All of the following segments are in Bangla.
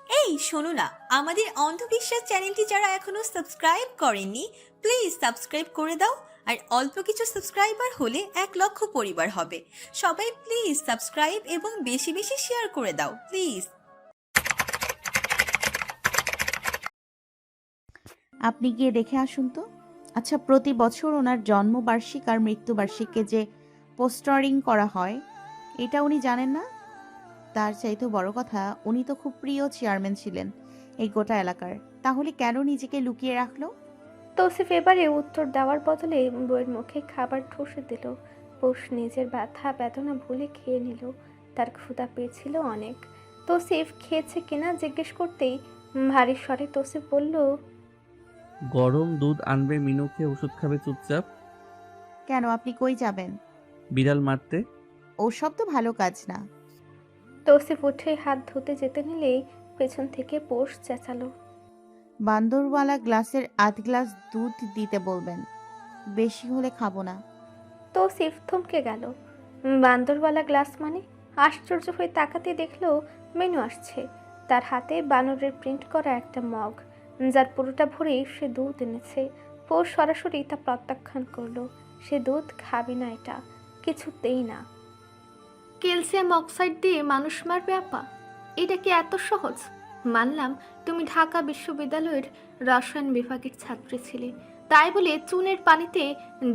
এই শোনো না, আমাদের অন্ধবিশ্বাস চ্যানেলটি যারা এখনো সাবস্ক্রাইব করেননি, প্লিজ সাবস্ক্রাইব করে দাও। আর অল্প কিছু সাবস্ক্রাইবার হলে 1 লক্ষ পরিবার হবে। সবাই প্লিজ সাবস্ক্রাইব এবং বেশি বেশি শেয়ার করে দাও প্লিজ। আপনি গিয়ে দেখে আসুন তো। আচ্ছা, প্রতি বছর ওনার জন্মবার্ষিক আর মৃত্যুবার্ষিককে যে পোস্টারিং করা হয়, এটা উনি জানেন না? তার চাইতেও বড় কথা, উনি তো খুব প্রিয় চেয়ারম্যান ছিলেন এই গোটা এলাকার। তাহলে কেন নিজেকে লুকিয়ে রাখলো? তৌসিফ এবারে উত্তর দেওয়ার বদলে বউয়ের মুখে খাবার ঠুসে দিল। পোষ নিজের ব্যথা বেদনা ভুলে খেয়ে নিল। তার ক্ষুধা পেয়েছিল অনেক। তৌসিফ খেয়েছে কিনা জিজ্ঞেস করতেই ভারী স্বরে তৌসিফ বলল, গরম দুধ আনবে, মিনুকে ওষুধ খাবে চুপচাপ। কেন, আপনি কই যাবেন? বিড়াল মারতে। ওসব তো ভালো কাজ না। তৌসিফ উঠে হাত ধুতে যেতে নিলেই পেছন থেকে পোষ চেঁচালো, বান্দরওয়ালা গ্লাসের আধ গ্লাস দুধ দিতে বলবেন, বেশি হলে খাবো না। তৌসিফ থমকে গেল। বান্দরওয়ালা গ্লাস মানে? আশ্চর্য হয়ে তাকাতে দেখলো মেনু আসছে। তার হাতে বানরের প্রিন্ট করা একটা মগ, যার পুরোটা ভরে সে দুধ এনেছে। পৌষ সরাসরি তা প্রত্যাখ্যান করলো। সে দুধ খাবে না, এটা কিছুতেই না। ক্যালসিয়াম অক্সাইড দিয়ে মানুষ মারবে আপা? এটা কি এত সহজ? মানলাম তুমি ঢাকা বিশ্ববিদ্যালয়ের রসায়ন বিভাগের ছাত্রী ছিলে, তাই বলে চুনের পানিতে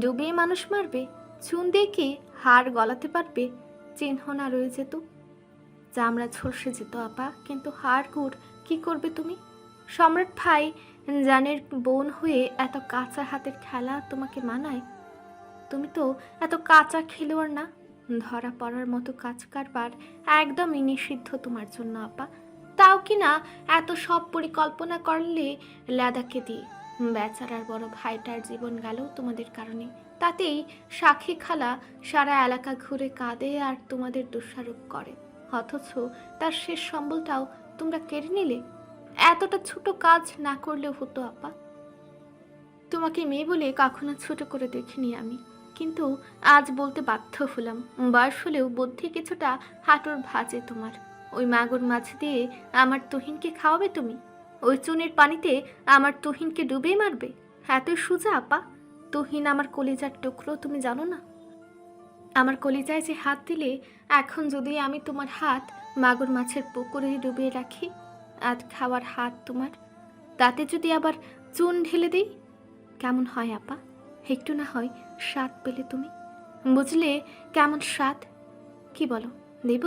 ডুবিয়ে মানুষ মারবে? চুন দিয়ে কি হাড় গলাতে পারবে? চিহ্ন না রয়ে যেত, চামড়া ঝলসে যেত আপা, কিন্তু হাড় গুড় কি করবে তুমি? সম্রাট ভাই জানের বোন হয়ে এত কাঁচা হাতের খেলা তোমাকে মানায়? তুমি তো এত কাঁচা খেলোয়াড় না। ধরা পড়ার মতো কাজ কারবার একদমই নিষিদ্ধ তোমার জন্য আপা। তাও কি না এত সব পরিকল্পনা করলে লাদাকে দিয়ে? বেচারার বড় ভাইটার জীবন গেল তোমাদের কারণে। তাতেই সাক্ষী খালা সারা এলাকা ঘুরে কাঁদে আর তোমাদের দোষারোপ করে, অথচ তার শেষ সম্বলটাও তোমরা কেড়ে নিলে। এতটা ছোট কাজ না করলেও হতো আপা। তোমাকে মেয়ে বলে কখনো ছোট করে দেখিনি আমি, কিন্তু আজ বলতে বাধ্য হলাম। বয়স হলেও বুদ্ধি কিছুটা হাঁটুর ভাঁজে তোমার। ওই মাগুর মাছ দিয়ে আমার তুহিনকে খাওয়াবে তুমি? ওই চুনের পানিতে আমার তুহিনকে ডুবে মারবে? এত সোজা আপা? তুহিন আমার কলিজার টুকরো, তুমি জানো না? আমার কলিজায় যে হাত দিলে, এখন যদি আমি তোমার হাত মাগুর মাছের পুকুরে ডুবিয়ে রাখি, আজ খাওয়ার হাত তোমার, তাতে যদি আবার চুন ঢেলে দিই, কেমন হয় আপা? একটু না হয় স্বাদ পেলে তুমি? বুঝলে কেমন স্বাদ? কি বলো, দেব?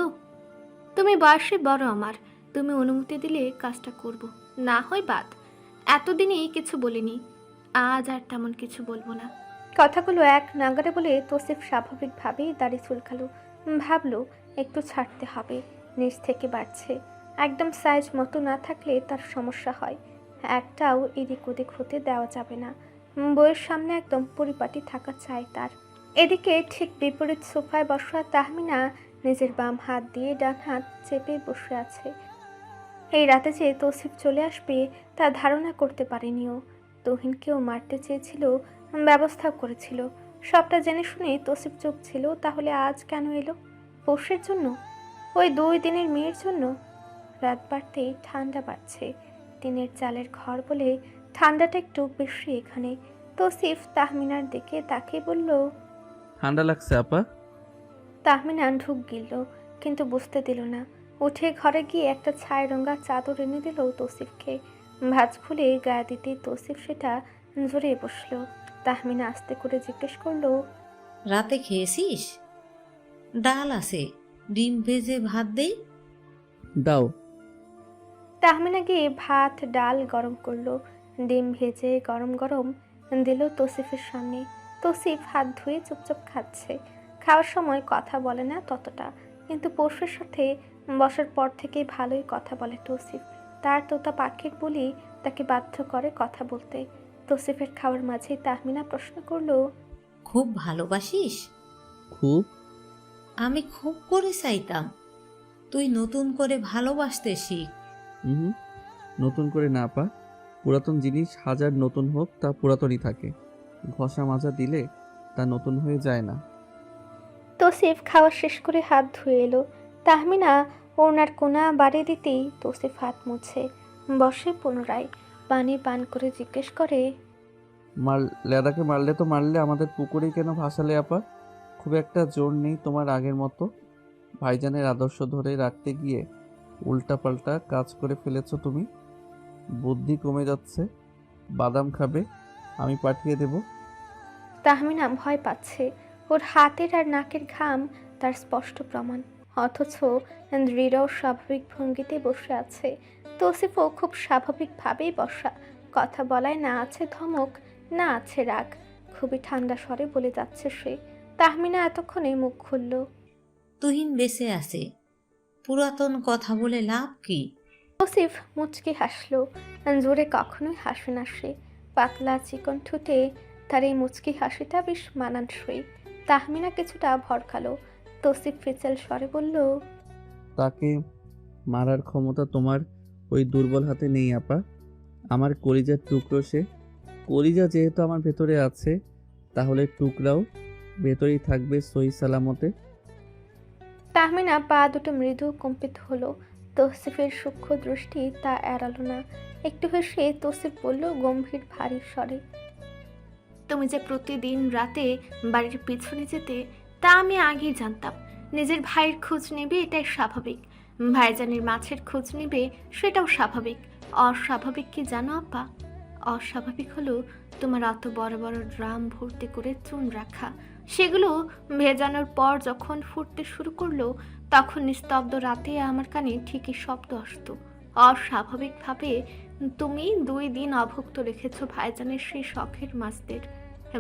তুমি বয়সে বড় আমার, তুমি অনুমতি দিলে কাজটা করব, না হয় বাদ। এতদিনই কিছু বলিনি, আজ আর তেমন কিছু বলবো না। কথাগুলো এক নাগারে বলে তৌসিফ স্বাভাবিকভাবেই দাড়ি চুলকালো। ভাবলো একটু ছাড়তে হবে, নিচ থেকে বাড়ছে। একদম সাইজ মতো না থাকলে তার সমস্যা হয়, একটাও এদিক ওদিক হতে দেওয়া যাবে না। বইয়ের সামনে একদম পরিপাটি থাকা চাই তার। এদিকে ঠিক বিপরীত সোফায় বসা তাহমিনা নিজের বাম হাত দিয়ে ডান হাত চেপে বসে আছে। এই রাতে যে তৌসিফ চলে আসবে তা ধারণা করতে পারেনিও। তুহিনকেও মারতে চেয়েছিল, ব্যবস্থা করেছিল। সবটা জেনে শুনে তৌসিফ চুপ ছিল। তাহলে আজ কেন এলো? পরশুর জন্য? ওই 2 দিনের মেয়ের জন্য? রাত বাড়তেই ঠান্ডা বাড়ছে। টিনের চালের ঘর বলে ঠান্ডাটা একটু বেশি এখানে। তৌসিফ তাহমিনার দিকে তাকিয়ে বলল, ঠান্ডা লাগছে আপা? তাহমিনা ঢুক গিলল, কিন্তু বুঝতে দিল না। উঠে ঘরে গিয়ে একটা ছাই রঙা চাদর এনে দিল তৌসিফকে। ভাঁজ খুলে গায়ে দিতে তৌসিফ সেটা জড়িয়ে বসল। তাহমিনা আস্তে করে জিজ্ঞেস করলো, রাতে খেয়েছিস? ডাল আছে, ডিম ভেজে ভাত দেই। দাও। তাহমিনা গিয়ে ভাত ডাল গরম করলো। ডিম ভেজে গরম গরম দিল তৌসিফের সামনে। তৌসিফ হাত ধুয়ে চুপচাপ খাচ্ছে। খাওয়ার সময় কথা বলে না ততটা, কিন্তু পরশুর সাথে বসার পর থেকে ভালোই কথা বলে তৌসিফ। তার তোতা পাখির বলি তাকে বাধ্য করে কথা বলতে। তৌসিফের খাওয়ার মাঝে তাহমিনা প্রশ্ন করলো, খুব ভালোবাসিস? খুব। আমি খুব করে চাইতাম তুই নতুন করে ভালোবাসতে শিখ। হুম, নতুন করে না আপা। পুরাতন জিনিস হাজার নতুন হোক তা পুরাতনই থাকে। ঘষা মাজা দিলে তা নতুন হয়ে যায় না। তৌসিফ খাওয়া শেষ করে হাত ধুয়ে এলো। তাহমিনা ওনার কোনা বাড়ি দিতেই তৌসিফ হাত মুছে বসে পুনরায় পানি পান করে জিজ্ঞেস করে, লেদাকে মারলে তো মারলে, আমাদের পুকুরেই কেন ভাসালে আপা? খুব একটা জোর নেই তোমার আগের মতো। ভাইজানের আদর্শ ধরে রাখতে গিয়ে উল্টাপাল্টা কাজ করে ফেলেছো তুমি। বুদ্ধি কমে যাচ্ছে। বাদাম খাবে? আমি পাঠিয়ে দেব। তাহমিনা ভয় পাচ্ছে। ওর হাতের আর নাকের ঘাম তার স্পষ্ট প্রমাণ, অথচ দৃঢ় স্বাভাবিক ভঙ্গিতে বসে আছে। তৌসিফও খুব স্বাভাবিকভাবেই বসা, কথা বলায় না আছে ধমক, না আছে রাগ, খুবই ঠান্ডা স্বরে বলে যাচ্ছে সে। তাহমিনা এতক্ষণে মুখ খুলল। তুহিন বেঁচে আছে, পুরাতন কথা বলে লাভ কি? তৌসিফ মুচকি হাসল, জোরে কখনোই হাসে না সে। পাতলা চিকন ঠোঁটে তার এই মুচকি হাসিটা বেশ মানানসই। তাহমিনা কিছুটা ভরকালো। তৌসিফ ফিচেল স্বরে বলল, তাকে মারার ক্ষমতা তোমার ওই দুর্বল হাতে নেই আপা। আমার কলিজার টুকরো সে। কলিজা যেহেতু আমার ভেতরে আছে, তাহলে টুকরাও ভেতরেই থাকবে সহি সালামতে। তাহমিনা পা দুটো মৃদু কম্পিত হলো। তৌসিফের সূক্ষ্ম দৃষ্টি তা এড়ালো না। একটু হেসে তৌসিফ বলল গম্ভীর ভারী স্বরে, তুমি যে প্রতিদিন রাতে বাড়ির পিছনে যেতে, তা আমি আগেই জানতাম। নিজের ভাইয়ের খোঁজ নেবে এটাই স্বাভাবিক, ভাইজানের মাছের খোঁজ নেবে সেটাও স্বাভাবিক। অস্বাভাবিক কি জানো আপা? অস্বাভাবিক হলো তোমার অত বড় বড় ড্রাম ভর্তি করে চুন রাখা। সেগুলো ভেজানোর পর যখন ফুটতে শুরু করলো, তখন নিস্তব্ধ রাতে আমার কানে ঠিকই শব্দ আসতো। অস্বাভাবিকভাবে তুমি 2 দিন অভুক্ত রেখেছো ভাইজানের সেই শখের মাছদের।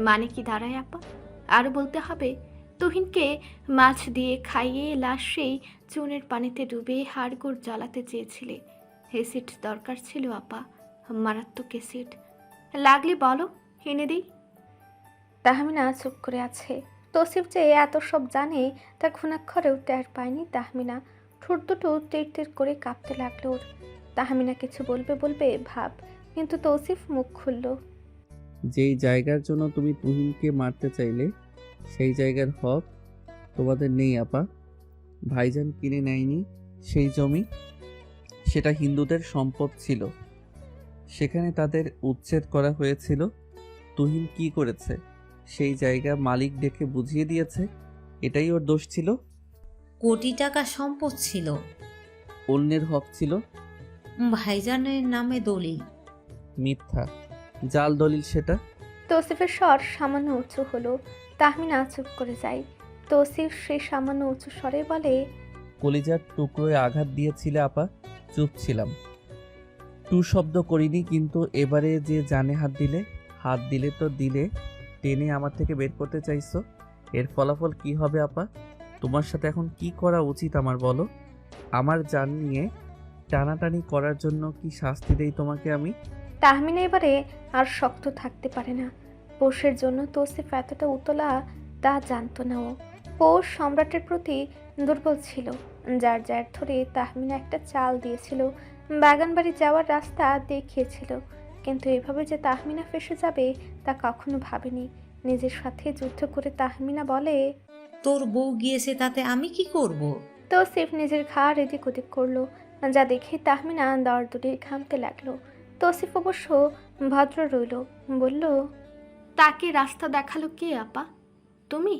মানে কি দাঁড়ায় আপা? আরও বলতে হবে, তুহিনকে মাছ দিয়ে খাইয়ে লাশ সেই চুনের পানিতে ডুবে হাড়গোড় জ্বালাতে চেয়েছিলে। এসিড দরকার ছিল আপা, মারাত্মক এসিড। লাগলে বলো, এনে দিই। তাহমিনা চুপ করে আছে। তৌসিফ যে এত সব জানে তা ঘুণাক্ষরেও টের পায়নি তাহমিনা। ঠোঁট দুটো তীর তীর করে কাঁপতে লাগলো ওর। তাহমিনা কিছু বলবে বলবে ভাব, কিন্তু তৌসিফ মুখ খুলল। যেই জায়গার জন্য তুমি তুহিনকে মারতে চাইলে, সেই জায়গার হক তোমাদের নেই আপা। ভাইজান কিনে নেয়নি সেই জমি, সেটা হিন্দুদের সম্পদ ছিল। সেখানে তাদের উচ্ছেদ করা হয়েছিল। তুহিন কি করেছে? সেই জায়গা মালিক ডেকে বুঝিয়ে দিয়েছে। এটাই ওর দোষ ছিল। কোটি টাকা সম্পদ ছিল, অন্যের হক ছিল। ভাইজানের নামে দলিল। মিথ্যা, জাল দলিল সেটা। তৌসিফের স্বর সামান্য উঁচু হলো। তাহমিনা চুপ করে যায়। তৌসিফ সেই সামান্য উঁচু স্বরে বলে, কলিজার টুকরোয় আঘাত দিয়েছিলে আপা, চুপ ছিলাম, টু শব্দ করিনি। কিন্তু এবারে যে জানে হাত দিলে তো দিলে, টেনে আমার থেকে বের করতে চাইছো। এর ফলাফল কি হবে আপা? তোমার সাথে এখন কি করা উচিত আমার বলো? আমার জান নিয়ে টানাটানি করার জন্য কি শাস্তি দেই তোমাকে আমি? তাহমিনা এবারে আর শক্ত থাকতে পারে না। পৌষের জন্য তৌসিফ এতটা উতলা তা জানতো না ও। পৌষ সম্রাটের প্রতি দুর্বল ছিল, যার যার ধরে তাহমিনা একটা চাল দিয়েছিল, বাগানবাড়ি যাওয়ার রাস্তা দেখিয়েছিল। কিন্তু এভাবে যে তাহমিনা ফেসে যাবে তা কখনো ভাবেনি। নিজের সাথে যুদ্ধ করে তাহমিনা বলে, তোর বউ গিয়েছে তাতে আমি কি করব? তৌসিফ নিজের ঘাড় এদিক ওদিক করলো, যা দেখে তাহমিনা দরদরে ঘামতে লাগলো। তৌসিফ অবশ্য ভদ্র রইল, বলল, তাকে রাস্তা দেখালো কে আপা? তুমি?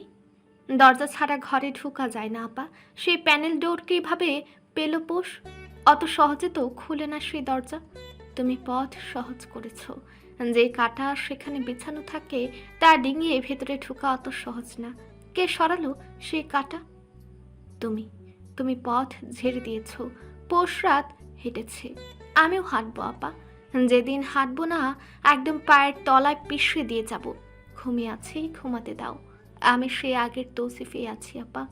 দরজা ছাড়া ঘরে ঢোকা যায় না আপা। সেই প্যানেল ডোর কিভাবে পেল পোষ? অত সহজে তো খুলে না সেই দরজা। তুমি পথ সহজ করেছ। যে কাঁটা সেখানে বিছানো থাকে তা ডিঙিয়ে ভেতরে ঢোকা অত সহজ না। কে সরালো সেই কাঁটা? তুমি পথ ঝেড়ে দিয়েছ। পৌষ রাত হেঁটেছে, আমিও হাঁটবো আপা। যেদিন হাঁটবো না, একদম পায়ের তলায় পিষে দিয়ে যাব। ঘুমিয়ে আছি, ঘুমাতে দাও। আমি সে আগের তৌসিফে আছি আপা।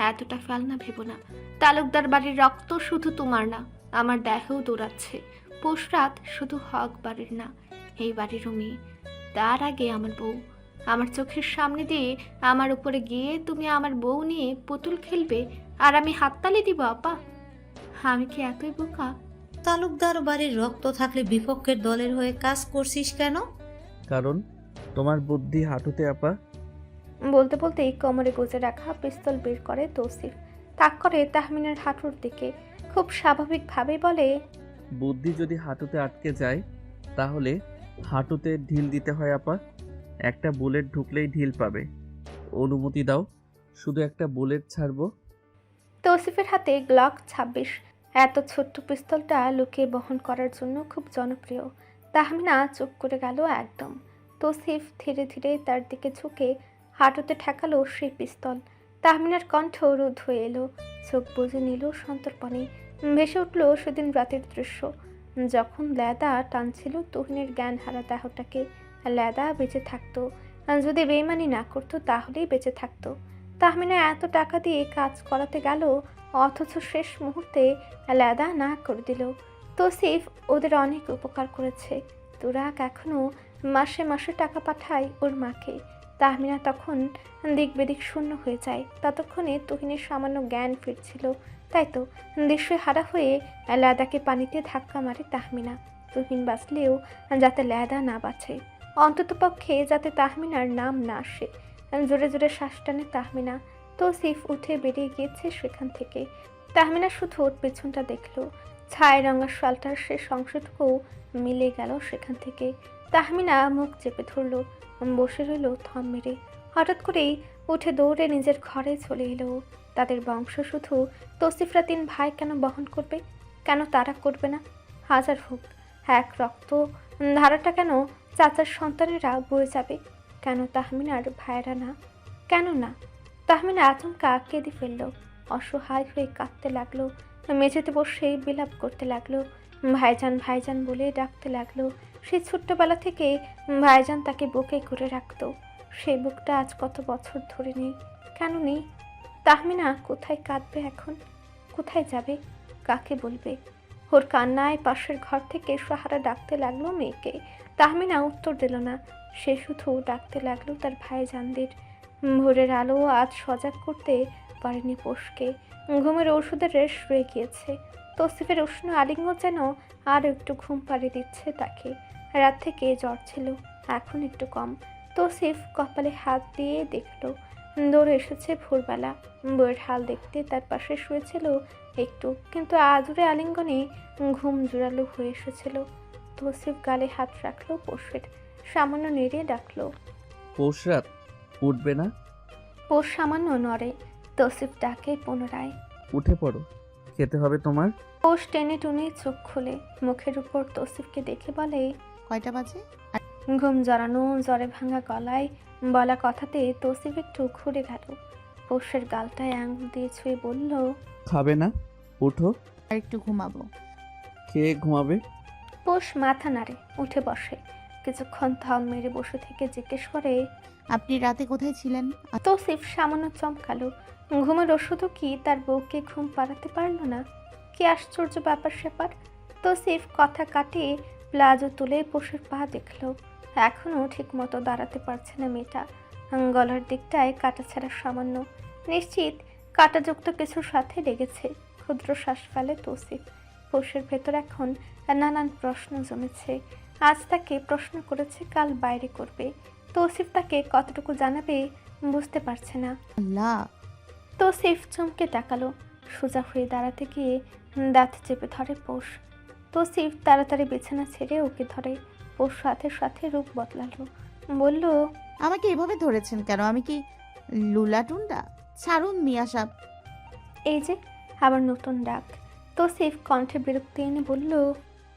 এতটা ফেলনা ভেবো না। তালুকদার বাড়ির রক্ত শুধু তোমার না, আমার দেহেও দৌড়াচ্ছে। পৌষ রাত শুধু হক বাড়ির না, এই বাড়িরও মেয়ে। তার আগে আমার বউ। আমার চোখের সামনে দিয়ে আমার উপরে গিয়ে তুমি আমার বউ নিয়ে পুতুল খেলবে আর আমি হাততালি দিব আপা? আমি কি এতই বোকা? তালুকদার বাড়ির রক্ত থাকলে বিপক্ষের দলের হয়ে কাজ করছিস কেন? কারণ তোমার বুদ্ধি হাঁটুতে আপা। বলতে বলতেই কোমরে গুজে রাখা পিস্তল বের করে তৌসিফ। তাক করে তাহমিনার হাঁটুর দিকে। খুব স্বাভাবিকভাবেই বলে, বুদ্ধি যদি হাঁটুতে আটকে যায় তাহলে হাঁটুতে ঢিল দিতে হয় আপা। একটা বুলেট ঢুকলেই ঢিল পাবে। অনুমতি দাও, শুধু একটা বুলেট ছাড়বো। তৌসিফের হাতে গ্লক 26। এত ছোট্ট পিস্তলটা লুকিয়ে বহন করার জন্য খুব জনপ্রিয়। তাহমিনা চুপ করে গেল একদম। তৌসিফ ধীরে ধীরে তার দিকে ঝুঁকে হাঁটুতে ঠেকালো সেই পিস্তল। তাহমিনার কণ্ঠ রোধ হয়ে এলো, চোখ বুজে নিল সন্তর্পণে। ভেসে উঠল সেদিন রাতের দৃশ্য, যখন লেদা টানছিল তুহিনের জ্ঞান হারা দেহটাকে। লেদা বেঁচে থাকতো, যদি বেইমানি না করতো তাহলেই বেঁচে থাকতো। তাহমিনা এত টাকা দিয়ে কাজ করাতে গেল, অথচ শেষ মুহূর্তে লেদা না করে দিল। তৌসিফ ওদের অনেক উপকার করেছে। তুরাগ এখনো মাসে মাসে টাকা পাঠায় ওর মাকে। তাহমিনা তখন দিক বেদিক শূন্য হয়ে যায়। ততক্ষণে তুহিনের সামান্য জ্ঞান ফিরছিল। তাই তো দৃশ্যে হারা হয়ে লেদাকে পানিতে ধাক্কা মারে তাহমিনা। তুহিন বাঁচলেও যাতে লেদা না বাঁচে, অন্ততপক্ষে যাতে তাহমিনার নাম না আসে। জোরে জোরে শ্বাস টানে তাহমিনা। তৌসিফ উঠে বেরিয়ে গিয়েছে সেখান থেকে। তাহমিনা শুধু ওর পেছনটা দেখল। ছায় রঙা শালটার শেষ অংশটুকু মিলে গেল সেখান থেকে। তাহমিনা মুখ চেপে ধরল, বসে রইল থম মেরে। হঠাৎ করেই উঠে দৌড়ে নিজের ঘরে চলে এলো। তাদের বংশ শুধু তৌসিফরা 3 ভাই কেন বহন করবে? কেন তারা করবে না? হাজার হোক, এক রক্ত ধারাটা কেন চাচার সন্তানেরা বয়ে যাবে? কেন তাহমিনার ভাইয়েরা না? কেন না? তাহমিনা আচমকা কেঁদে ফেলল। অসহায় হয়ে কাঁদতে লাগলো। মেঝেতে বসে বিলাপ করতে লাগলো। ভাইজান ভাইজান বলে ডাকতে লাগলো। সেই ছোট্টবেলা থেকে ভাইজান তাকে বুকে করে রাখতো। সেই বুকটা আজ কত বছর ধরে নেই। কেন নেই? তাহমিনা কোথায় কাঁদবে এখন? কোথায় যাবে? কাকে বলবে? ওর কান্নায় পাশের ঘর থেকে সাহারা ডাকতে লাগলো মেয়েকে। তাহমিনা উত্তর দিল না। সে শুধু ডাকতে লাগলো তার ভাইজানদের। ভোরের আলো আজ সজাগ করতে পারেনি পোষকে। ঘুমের ওষুধের রেশ রয়ে গিয়েছে। তৌসিফের উষ্ণ আলিঙ্গন যেন আরও একটু ঘুম পাড়িয়ে দিচ্ছে তাকে। রাত থেকে জ্বর ছিল, এখন একটু কম। তৌসিফ কপালে হাত দিয়ে দেখল, দৌড়ে এসেছে ভোরবেলা। বইয়ের হাল দেখতে তার পাশে শুয়েছিল একটু, কিন্তু আদুরে আলিঙ্গনে ঘুম জোরালো হয়ে এসেছিল। তৌসিফ গালে হাত রাখলো পোষের, সামান্য নেড়ে ডাকলো, পৌষরাত উঠবে না? পোষ সামান্য নড়ে। তৌসিফ ডাকে পুনরায়, উঠে পড়ো, খেতে হবে তোমার। পোষ টেনে টুনে চোখ খুলে মুখের উপর তৌসিফকে দেখে বলে, কয়টা বাজে? ঘুম জড়ানো জ্বরে ভাঙা গলায় বলা কথাতে তৌসিফ একটু ঘুরে গেল। পোষের গালটায় আঙুল দিয়ে ছুঁয়ে বলল, খাবে না? উঠো, আর একটু ঘুমাবো। খেয়ে ঘুমাবে। পোষ মাথা নাড়ে, উঠে বসে। কিছুক্ষণ থম মেরে বসে থেকে জিজ্ঞেস করে, আপনি রাতে কোথায় ছিলেন? তৌসিফ সামান্য চমকালো। ঘুমের ওষুধও কি তার বউকে ঘুম পাড়াতে পারল না? কি আশ্চর্য ব্যাপার স্যাপার। তৌসিফ কথা কাটিয়ে প্লাজো তুলে পোষের পা দেখল। এখনও ঠিক মতো দাঁড়াতে পারছে না মেয়েটা। গলার দিকটায় কাটা ছাড়া সামান্য, নিশ্চিত কাটাযুক্ত কিছুর সাথে লেগেছে। ক্ষুদ্র শ্বাস ফেলে তৌসিফ। পোষের ভেতর এখন নানান প্রশ্ন জমেছে। আজ তাকে প্রশ্ন করেছে, কাল বাইরে করবে। তৌসিফ তাকে কতটুকু জানাবে বুঝতে পারছে না। আল্লাহ! তৌসিফ চমকে তাকালো। সোজা হয়ে দাঁড়াতে গিয়ে দাঁত চেপে ধরে পোষ। তৌসিফ তাড়াতাড়ি বিছানা ছেড়ে ওকে ধরে। পোষ সাথে সাথে রূপ বদলালো, বলল, আমাকে এভাবে ধরেছেন কেন? আমি কি লুলাটুন্ডা? ছাড়ুন মিয়া সাহেব। এই যে আবার নতুন ডাক। তৌসিফ কণ্ঠে বিরক্তি এনে বলল,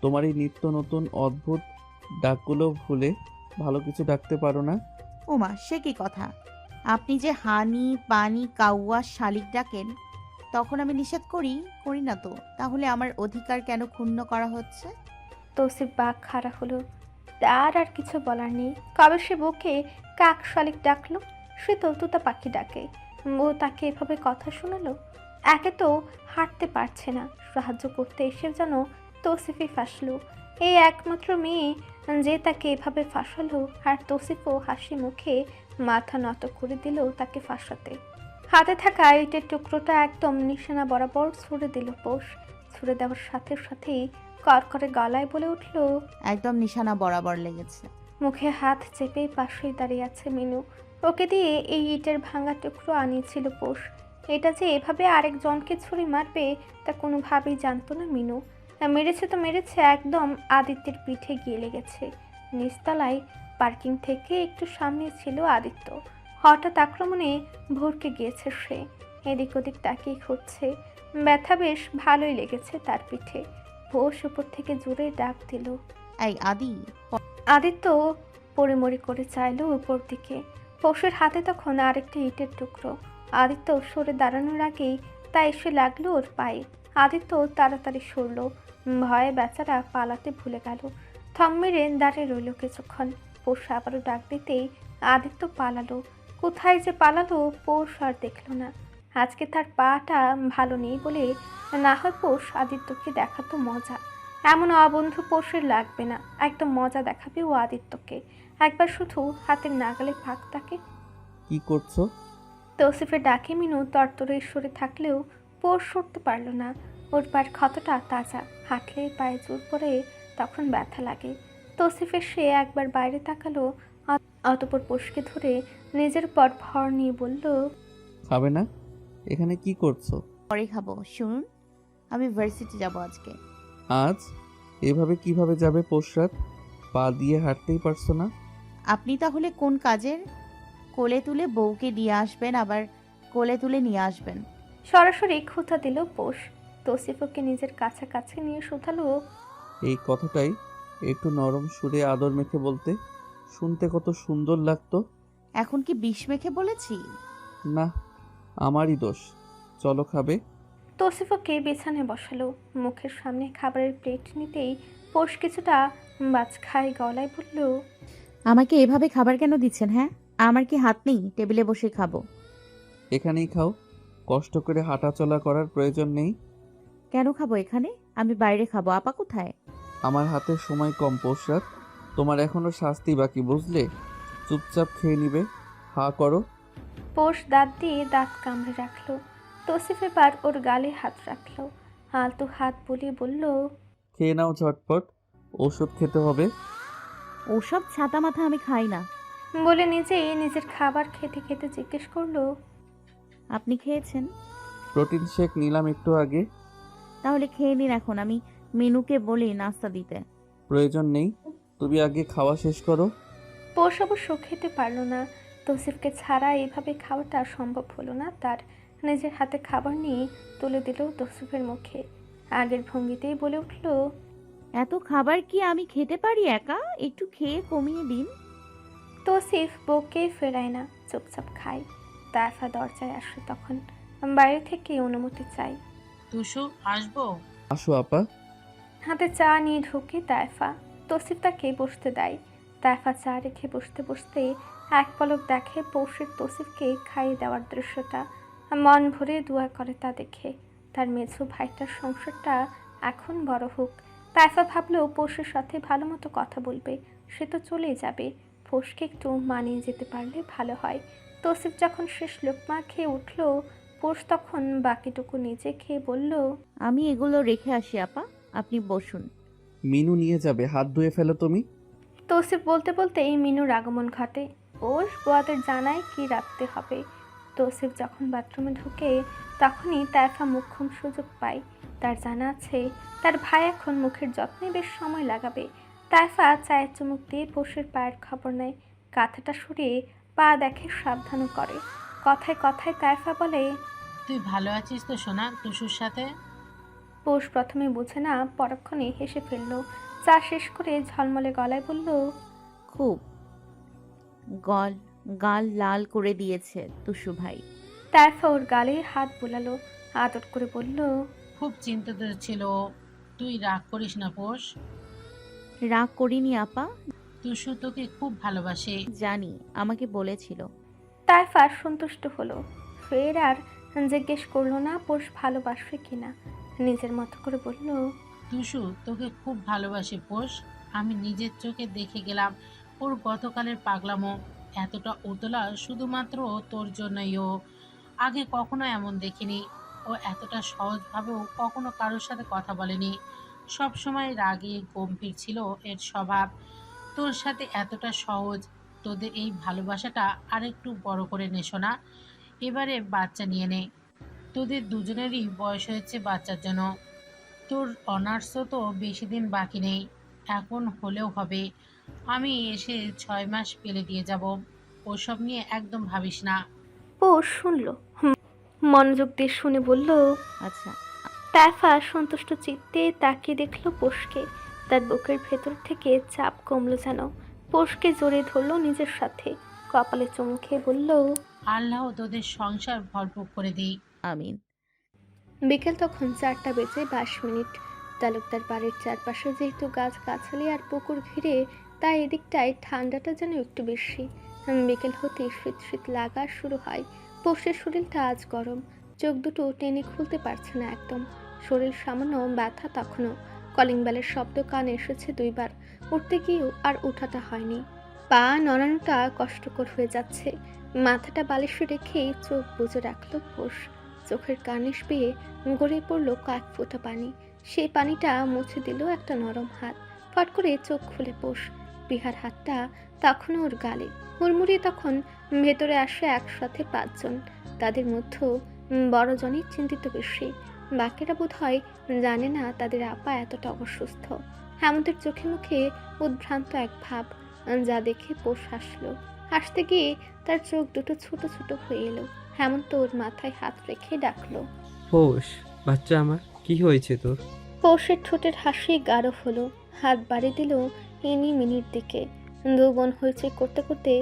তোমার এই নিত্য নতুন অদ্ভুত ডাকগুলো ভুলে ভালো কিছু ডাকতে পারো না? ওমা, সে কি কথা? আপনি যে হানি পানি কাউয়া শালিক ডাকেন, তখন আমি নিষেধ করি? করি না তো। তাহলে আমার অধিকার কেন ক্ষুণ্ণ করা হচ্ছে? তৌসিফ বাঘ খাড়া হলো। তার আর কিছু বলার নেই। কবে সে বউকে কাক শালিক ডাকলো? সে তো তুতা পাখি ডাকে। বউ তাকে এভাবে কথা শোনালো। একে তো হাঁটতে পারছে না, সাহায্য করতে এসে যেন তৌসিফই ফাঁসলো। এই একমাত্র মেয়ে যে তাকে এভাবে ফাঁসালো, আর তৌসিফও হাসি মুখে মাথা নত করে দিল তাকে ফাঁসাতে। হাতে থাকা ইটের টুকরোটা একদম নিশানা বরাবর ছুঁড়ে দিল পোষ। ছুঁড়ে দেওয়ার সাথে সাথেই করকরে গলায় বলে উঠল, একদম নিশানা বরাবর লেগেছে। মুখে হাত চেপে পাশেই দাঁড়িয়ে আছে মিনু। ওকে দিয়ে এই ইটের ভাঙা টুকরো আনিয়েছিল পোষ। এটা যে এভাবে আরেকজনকে ছুরি মারবে তা কোনোভাবেই জানতো না মিনু। মেরেছে তো মেরেছে, একদম আদিত্যের পিঠে গিয়ে লেগেছে। নিচতলায় পার্কিং থেকে একটু সামনে ছিল আদিত্য। হঠাৎ আক্রমণে ভরকে গিয়েছে সে। এদিক ওদিক তাকিয়ে খুঁজছে। ব্যথা বেশ ভালোই লেগেছে তার পিঠে। পোষ উপর থেকে জোরে ডাক দিল। এই আদি, আদিত্য পড়িমড়ি করে চাইল উপর দিকে। পশুর হাতে তখন আরেকটা ইটের টুকরো। আদিত্য সরে দাঁড়ানোর আগেই তা এসে লাগলো ওর পায়ে। আদিত্য তাড়াতাড়ি সরল। ভয়ে বেচারা পালাতে ভুলে গেল। থম মেরে দাঁড়িয়ে রইল কিছুক্ষণ। পশু আবারও ডাক দিতেই আদিত্য পালালো। কোথায় যে পালালো পোষ আর দেখল না। আজকে তার পাটা ভালো নেই বলে না হয় পোষ আদিত্যকে দেখাতো মজা। এমন অবন্ধু পোষের লাগবে না, একদম মজা দেখাবে ও আদিত্যকে। একবার শুধু হাতের নাগালে ফাঁক তাকে। কি করছো? তৌসিফের ডাকে মিনু তরতরে সরে থাকলেও পোষ সরতে পারল না। ওর পায়ের ক্ষতটা তাজা, হাঁটলে পায়ে জোর পড়ে তখন ব্যথা লাগে। তৌসিফের সে একবার বাইরে তাকালো, অতপর পোষকে ধরে নিজের পর ভর নিয়ে বলল, খাবে না? এখানে কি করছো? পরে খাবো। শুনুন, আমি ভার্সিটি যাব আজকে। আজ? এভাবে কিভাবে যাবে? পোশরাত পা দিয়ে হাঁটতেই পারছো না? আপনি তাহলে কোন কাজের? কোলে তুলে বউকে দিয়ে আসবেন, আবার কোলে তুলে নিয়ে আসবেন। সরাসরি খুঁতা দিল পোষ। তৌসিফকে নিজের কাছাকাছি নিয়ে শুধালো, এই কথাটাই একটু নরম সুরে আদর মেখে বলতে শুনতে কত সুন্দর লাগতো। এখন কি বিষ মেখে বলেছি? না, আমারই দোষ। চলো, খাবে? তৌসিফকে বিছানায় বসালো। মুখের সামনে খাবারের প্লেট নিতেই পোষ কিছুটা বাজ খায় গলায় বলল, আমাকে এভাবে খাবার কেন দিচ্ছেন? হ্যাঁ, আমার কি হাত নেই? টেবিলে বসে খাবো। এখানেই খাও, কষ্ট করে হাঁটাচলা করার প্রয়োজন নেই। কেন খাবো এখানে? আমি বাইরে খাবো। আপা কোথায়? আমার হাতে সময় কম পোশরাত, তোমার এখনো শাস্তি বাকি, বুঝলে? চুপচাপ খেয়ে নিবে। হা করো। পোষ দাঁত দিয়ে দাঁত কামড়ে রাখলো। তৌসিফ এবার ওর গালে হাত রাখলো। আলতু হাত বুলিয়ে বলল, খেয়ে নাও ঝটপট, ওষুধ খেতে হবে। ওসব ছাতা মাথা আমি খাই না। বলে নিজেই নিজের খাবার খেতে খেতে জিজ্ঞেস করলো, আপনি খেয়েছেন? প্রোটিন শেক নিলাম একটু আগে। তাহলে খেয়ে নিন এখন। আমি মেনুকে বলি নাস্তা দিতে। প্রয়োজন নেই, তুমি আগে খাওয়া শেষ করো। পোষ অবশ্য খেতে পারল না। তৌসিফকে ছাড়া এভাবে খাওয়াটা সম্ভব হলো না তার। নিজের হাতে খাবার নিয়ে তুলে দিল তৌসিফের মুখে। আগের ভঙ্গিতেই বলে উঠল, এত খাবার কি আমি খেতে পারি একা? একটু খেয়ে কমিয়ে দিন। তৌসিফ বউকে ফেরায় না, চুপচাপ খায়। তারফা দরজায় আসে তখন। বাইরে থেকে অনুমতি চাই। তুষু, আসবো? আসো আপা। হাতে চা নিয়ে ঢুকে তাইফা। তৌসিফ তাকে বসতে দেয়। তাইফা চা রেখে বসতে বসতে এক পলক দেখে পৌষের তৌসিফকে খাইয়ে দেওয়ার দৃশ্যটা। মন ভরে দোয়া করে তা দেখে। তার মেঝো ভাইটার সংসারটা এখন বড় হোক। তাইফা ভাবলেও পৌষের সাথে ভালো মতো কথা বলবে। সে তো চলেই যাবে। পৌষকে একটু মানিয়ে যেতে পারলে ভালো হয়। তৌসিফ যখন শেষ লোকমা খেয়ে উঠল, পৌষ তখন বাকিটুকু নিজে খেয়ে বলল, আমি এগুলো রেখে আসি আপা, আপনি বসুন। মিনু নিয়ে যাবে, হাত ধুয়ে ফেলো তুমি। তৌসিফ বলতে বলতেই মিনুর আগমন ঘটে। ওর বোয়াদের জানায় কি রাখতে হবে। তৌসিফ যখন বাথরুমে ঢুকে তখনই তাইফা মুখ্যম সুযোগ পায়। তার জানা আছে তার ভাই এখন মুখের যত্নে বেশ সময় লাগাবে। তাইফা চায়ের চুমুক দিয়ে পশুর পায়ের খবর নেয়। কাঁথাটা সরিয়ে পা দেখে সাবধানও করে। কথায় কথায় তাইফা বলে, তুই ভালো আছিস তো সোনা তুষুর সাথে? পৌষ প্রথমে বুঝে না, পরক্ষণে হেসে ফেলল। চা শেষ করে ঝলমলে গলায় বলল, খুব। গাল লাল করে দিয়েছে তুষু ভাই। তাইফা ওর গালে হাত বুলালো, আদর করে বলল, খুব চিন্তিত ছিল। তুই রাগ করিস না পোষ। রাগ করিনি আপা, তুষু তোকে খুব ভালোবাসে। জানি, আমাকে বলেছিল। তাইফা সন্তুষ্ট হলো। ফের আর জিজ্ঞেস করলো না পোষ ভালোবাসবে কিনা। নিজের মতো করে বলল, তুষু তোকে খুব ভালোবাসে পোষ। আমি নিজের চোখে দেখে গেলাম ওর গতকালের পাগলামো। এতটা উতলা শুধুমাত্র তোর জন্যই ও। আগে কখনো এমন দেখিনি। ও এতটা সহজভাবেও কখনো কারোর সাথে কথা বলেনি। সব সময় রাগী গম্ভীর ছিল এর স্বভাব। তোর সাথে এতটা সহজ। তোদের এই ভালোবাসাটা আরেকটু বড় করে নেশো না। এবারে বাচ্চা নিয়ে নে। তোদের দুজনেরই বয়স হয়েছে বাচ্চার জন্য। তোর অনার্সও তো বেশি দিন বাকি নেই, এখন হলেও হবে। আমি এসে 6 মাস পেলে দিয়ে যাব। ওসব নিয়ে একদম ভাবিস না। পোষ শুনল, মনোযোগ দিয়ে শুনে বলল। আচ্ছা। তাইফা সন্তুষ্ট চিত্তে তাকিয়ে দেখলো পোষকে। তার বুকের ভেতর থেকে চাপ কমলো যেন। পোষকে জড়িয়ে ধরলো নিজের সাথে, কপালে চুমু খেয়ে বলল, আল্লাহ তোদের সংসার ভরপুর করে দিই। আমিন। বিকেল তখন 4:22। তালুকদার বাড়ির চারপাশে যেহেতু গাছগাছালি আর পুকুর ঘিরে, তাই এদিকটায় ঠান্ডাটা যেন একটু বেশি। বিকেল হতে শীত শীত লাগা শুরু হয়। পোষের শরীরটা আজ গরম, চোখ দুটো টেনে খুলতে পারছে না একদম। শরীর সামান্য ব্যথা তখনও। কলিং বেলের শব্দ কানে এসেছে 2বার। উঠতে গিয়েও আর ওঠাটা হয়নি। পা নড়ানোটা কষ্টকর হয়ে যাচ্ছে। মাথাটা বালিশে রেখেই চোখ বুজে রাখলো পোষ। চোখের কার্নিশ পেয়ে গড়িয়ে পড়লো কয়েক ফোঁটা পানি। সেই পানিটা মুছে দিল একটা নরম হাত। ফট করে চোখ খুলে পোষ। বিহার হাতটা তখনও ওর গালে। হুড়মুড়িয়ে তখন ভেতরে আসে একসাথে 5 জন। তাদের মধ্যেও বড়জনই চিন্তিত বেশি। বাকিরা বোধ হয় জানে না তাদের আপা এতটা অসুস্থ। হেমন্তের চোখে মুখে উদ্ভ্রান্ত এক ভাব, যা দেখে পোষ হাসলো। হাসতে গিয়ে তার চোখ দুটো ছোট ছোট হয়ে এলো। হেমন্ত ওর মাথায় হাত রেখে ডাকলো, পোষ, বাচ্চা আমার, কি হয়েছে তোর? পৌষের ঠোঁটের হাসি গাঢ় হলো। হাত বাড়িয়ে দিল ইনি মিনির দিকে। 2 বোন হইচই করতে করতে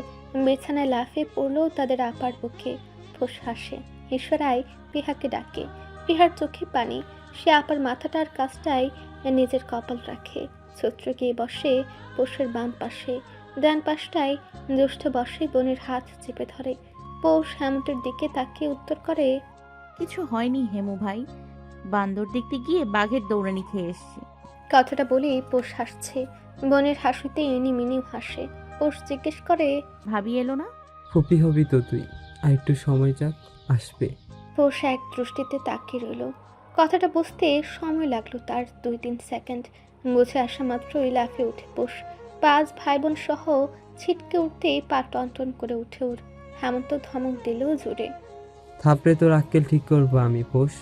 বিছানায় লাফিয়ে পড়লো তাদের আপার বুকে। ফোঁস হাসে, ইশারায় পিহাকে ডাকে। পিহার চোখে পানি। সে আপার মাথাটার কাছটায় নিজের কপাল রাখে। ছত্র গিয়ে বসে পৌষের বাম পাশে। ডান পাশটায় জ্যৈষ্ঠ বসে বোনের হাত চেপে ধরে। পৌষ হেমন্তের দিকে তাকিয়ে উত্তর করে, কিছু হয়নি হেমু ভাই, বান্দর দেখতে গিয়ে বাঘের দৌড়ানি খেয়ে এসেছি। কথাটা বলেই পোষ হাসছে। বোনের হাসিতে ইনি মিনিও হাসে। পোষ জিজ্ঞেস করে, ভাবি এলো না? ফুপি হবি তো তুই, আর একটু সময় যাক, আসবে। পোষ এক দৃষ্টিতে তাকিয়ে রইল। কথাটা বুঝতে সময় লাগলো তার 2-3 সেকেন্ড। বুঝে আসা মাত্রই লাফিয়ে উঠে পোষ। 5 ভাই বোন সহ ছিটকে উঠতেই পা টনটন করে উঠে ওর। হেমন্ত ধমক দিল জোরে। থাপড়ে তোর আক্কেল ঠিক করবো আমি। পোষ,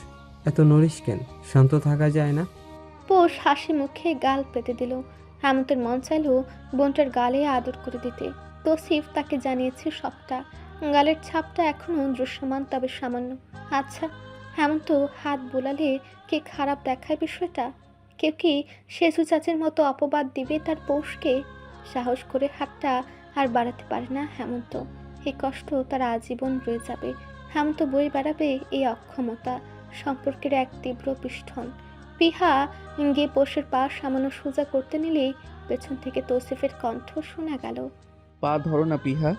এত নড়িস কেন? শান্ত থাকা যায় না? পোষ হাসি মুখে গাল পেতে দিল। হেমন্তের মন চাইল বোনটার গালে আদর করে দিতে। তৌসিফ তাকে জানিয়েছে সবটা। গালের ছাপটা এখনো দৃশ্যমান, তবে সামান্য। আচ্ছা, হেমন্ত হাত বোলালে কি খারাপ দেখায় বিষয়টা? কেউ কি সেজু চাচির মতো অপবাদ দিবে তার পৌষকে? সাহস করে হাতটা আর বাড়াতে পারে না হেমন্ত। এই কষ্ট তার আজীবন রয়ে যাবে। হেমন্ত বয়ে বেড়াবে এই অক্ষমতা। সম্পর্কের এক তীব্র পিষ্ঠন। পিহা গিয়ে পোষের পা সামান্য সোজা করতে নিলেই পেছন থেকে তৌসিফের কণ্ঠ শোনা গেল, পা ধরো না পিহা,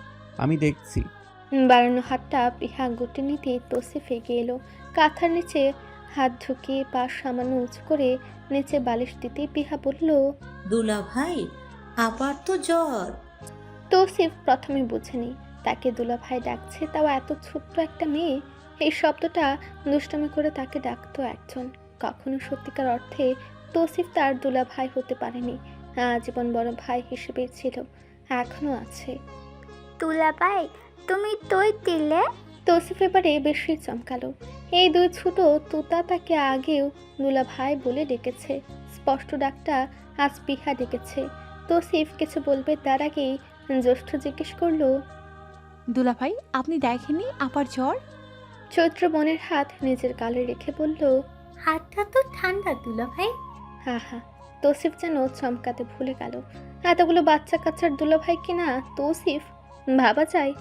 আমি দেখছি। বাড়ানো হাতটা পিহা গুটে নিতে তৌসিফ এগিয়ে এলো। কাঁথার নিচে হাত ঢুকিয়ে পা সামান্য উঁচু করে নিচে বালিশ দিতে পিহা বলল, দুলা ভাই, আবার তো জ্বর। তৌসিফ প্রথমে বুঝেনি তাকে দুলা ভাই ডাকছে, তাও এত ছোট্ট একটা মেয়ে। এই শব্দটা দুষ্টমি করে তাকে ডাকতো একজন। কখনো সত্যিকার অর্থে তৌসিফ তার দুলা ভাই হতে পারেনি। আজীবন বড় ভাই হিসেবে ছিল, এখনো আছে। তুলা ভাই, তুমি তুই দিলে? তৌসিফ এবারে বেশি চমকালো। এই 2 ছোট তুতা তাকে আগেও দুলা ভাই বলে ডেকেছে। স্পষ্ট ডাকটা আজ পিহা ডেকেছে। তৌসিফ কিছু বলবে তার আগেই জ্যৈষ্ঠ জিজ্ঞেস করলো, দুলাভাই, আপনি দেখেননি আপার জ্বর? চৈত্র বোনের হাত নিজের গালে রেখে বলল, হাতটা তো ঠান্ডা দুলা ভাই। হা হা। তৌসিফ যেন চমকাতে ভুলে গেল। এতগুলো বাচ্চা কাচ্চার দুলাভাই কিনা তৌসিফ? ভাবা যায়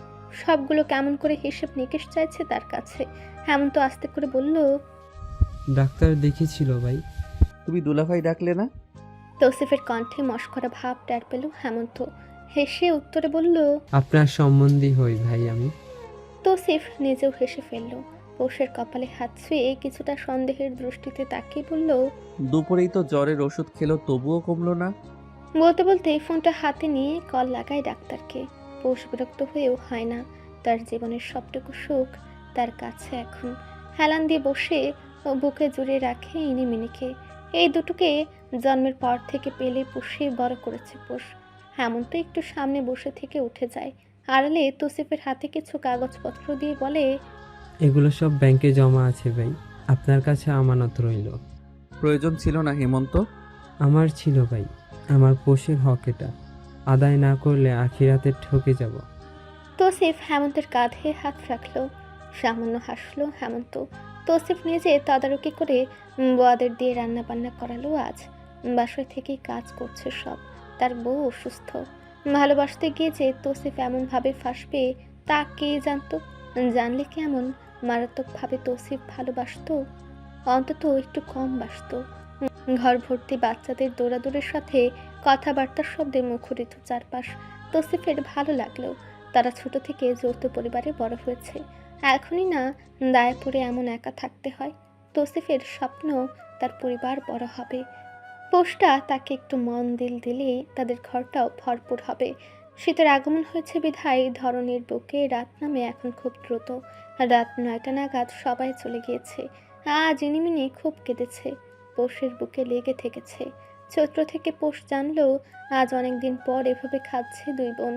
সবগুলো কেমন করে হিসেব নিকেশ চাইছে তার কাছে। হেমন্ত আস্তে করে বলল, ডাক্তার দেখিয়েছিল ভাই। তুমি দুলাভাই ডাকলে না? তৌসিফের কণ্ঠে মশকরা ভাব টের পেল হেমন্ত। হেসে উত্তরে বলল, আপনার সম্বন্ধী হই ভাই আমি। তৌসিফ নিজেও হেসে ফেলল। পৌষের কপালে হাত ছুঁয়ে কিছুটা সন্দেহের দৃষ্টিতে তাকিয়ে বলল, দুপুরেই তো জ্বরের ওষুধ খেলো, তবুও কমলো না। বলতে বলতে ফোনটা হাতে নিয়ে কল লাগায় ডাক্তারকে। পৌষ বিরক্ত হয়েও হয় না। তার জীবনের সবটুকু সুখ তার কাছে এখন। হেলান দিয়ে বসে ও বুকে জড়িয়ে রাখে ইনিমিনিকে। এই দুটোকে জন্মের পর থেকে পেলে পুষে বড় করেছে পোষ। হেমন্ত একটু সামনে বসে থেকে উঠে যায়। আড়ালে তৌসিফের হাতে কিছু কাগজপত্র দিয়ে বলে, এগুলো সব ব্যাংকে জমা আছে ভাই, আপনার কাছে আমানত রইল। প্রয়োজন ছিল না হেমন্ত। আমার ছিল ভাই, আমার পোষের হক এটা, আদায় না করলে আখিরাতে ঠকে যাব। তৌসিফ হেমন্তের কাঁধে হাত রাখলো। সামান্য হাসলো হেমন্ত। তৌসিফ নিজে তদারকি করে বুয়াদের দিয়ে রান্না বান্না করালো আজ। বাসায় থেকেই কাজ করছে সব। তার বউ অসুস্থ। ভালোবাসতে গিয়ে যে তৌসিফ এমনভাবে ফাঁসবে তা কে জানতো? জানলে কেমন মারাত্মকভাবে তৌসিফ ভালোবাসতো, অন্তত একটু কম বাসতো। ঘর ভর্তি বাচ্চাদের দৌড়াদৌড়ির সাথে কথাবার্তার শব্দে মুখরিত চারপাশ। তৌসিফের ভালো লাগলো। তারা ছোট থেকে যৌথ পরিবারে বড় হয়েছে। এখনই না দায়ে পড়ে এমন একা থাকতে হয়। তৌসিফের স্বপ্ন তার পরিবার বড় হবে। পোষটা তাকে একটু মন দিলেই তাদের ঘরটাও ভরপুর হবে। শীতের আগমন হয়েছে বিধায় ধরনের বুকে রাত নামে এখন খুব দ্রুত। রাত 9টা নাগাদ সবাই চলে গিয়েছে। আজ ইনিমিনি খুব কেঁদেছে। পোষের বুকে লেগে থেকেছে। চৈত্র থেকে পোষ জানলো আজ অনেকদিন পর এভাবে খাচ্ছে দুই বোন।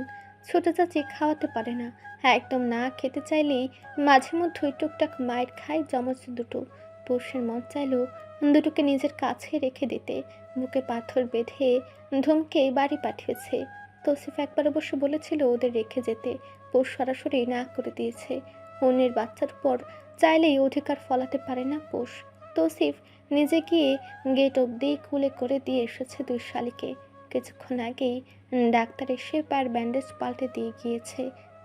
ছোট চাচি খাওয়াতে পারে না, একদম না খেতে চাইলেই মাঝে মধ্যেই টুকটাক মায়ের খায় যমজ দুটো। পোষের মন চাইলো দুটোকে নিজের কাছে রেখে দিতে। বুকে পাথর বেঁধে ধমকে বাড়ি পাঠিয়েছে। তৌসিফ একবার অবশ্য বলেছিল ওদের রেখে যেতে, পোষ সরাসরি না করে দিয়েছে। অন্যের বাচ্চার উপর চাইলেই অধিকার ফলাতে পারে না পোষ। তৌসিফ নিজে গিয়ে গেট অবধি কুলে করে দিয়ে এসেছে দুই শালিকে। কিছুক্ষণ আগেই ডাক্তার এসে পায়ের ব্যান্ডেজ পাল্টে দিয়ে গিয়েছে।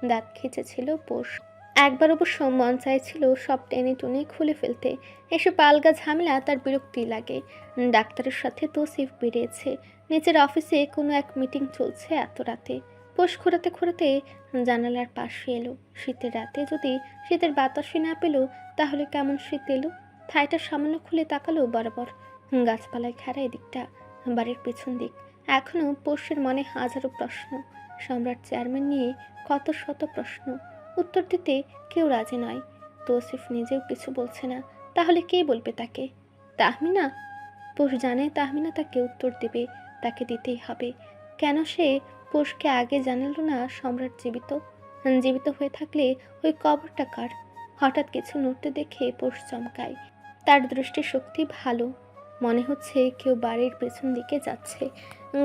দাঁত খিঁচেছিল পোষ। একবার অবশ্য মন চাইছিল সব টেনে টুনে খুলে ফেলতে। এসব আলগা ঝামেলা তার বিরক্তি লাগে। ডাক্তারের সাথে তৌসিফ বেরিয়েছে। নিচের অফিসে কোনো এক মিটিং চলছে এত রাতে। পোষ খোঁড়াতে খোঁড়াতে জানালার পাশে এলো। শীতের রাতে যদি শীতের বাতাসই না পেল তাহলে কেমন শীত এলো। থাইটা সামান্য খুলে তাকালো বরাবর। গাছপালায় ঘেরা এদিকটা, বাড়ির পেছন দিক। এখনও পোষের মনে হাজারো প্রশ্ন। সম্রাট চেয়ারম্যান নিয়ে কত শত প্রশ্ন। উত্তর দিতে কেউ রাজি নয়। তৌসিফ নিজেও কিছু বলছে না। তাহলে কে বলবে তাকে? তাহমিনা? পোষ জানে তাহমিনা তাকে উত্তর দেবে, তাকে দিতেই হবে। কেন সে পোষকে আগে জানালো না সম্রাট জীবিত? জীবিত হয়ে থাকলে ওই কবরটা কার? হঠাৎ কিছু নড়তে দেখে পোষ চমকায়। তার দৃষ্টিশক্তি ভালো। মনে হচ্ছে কেউ বাড়ির পেছন দিকে যাচ্ছে।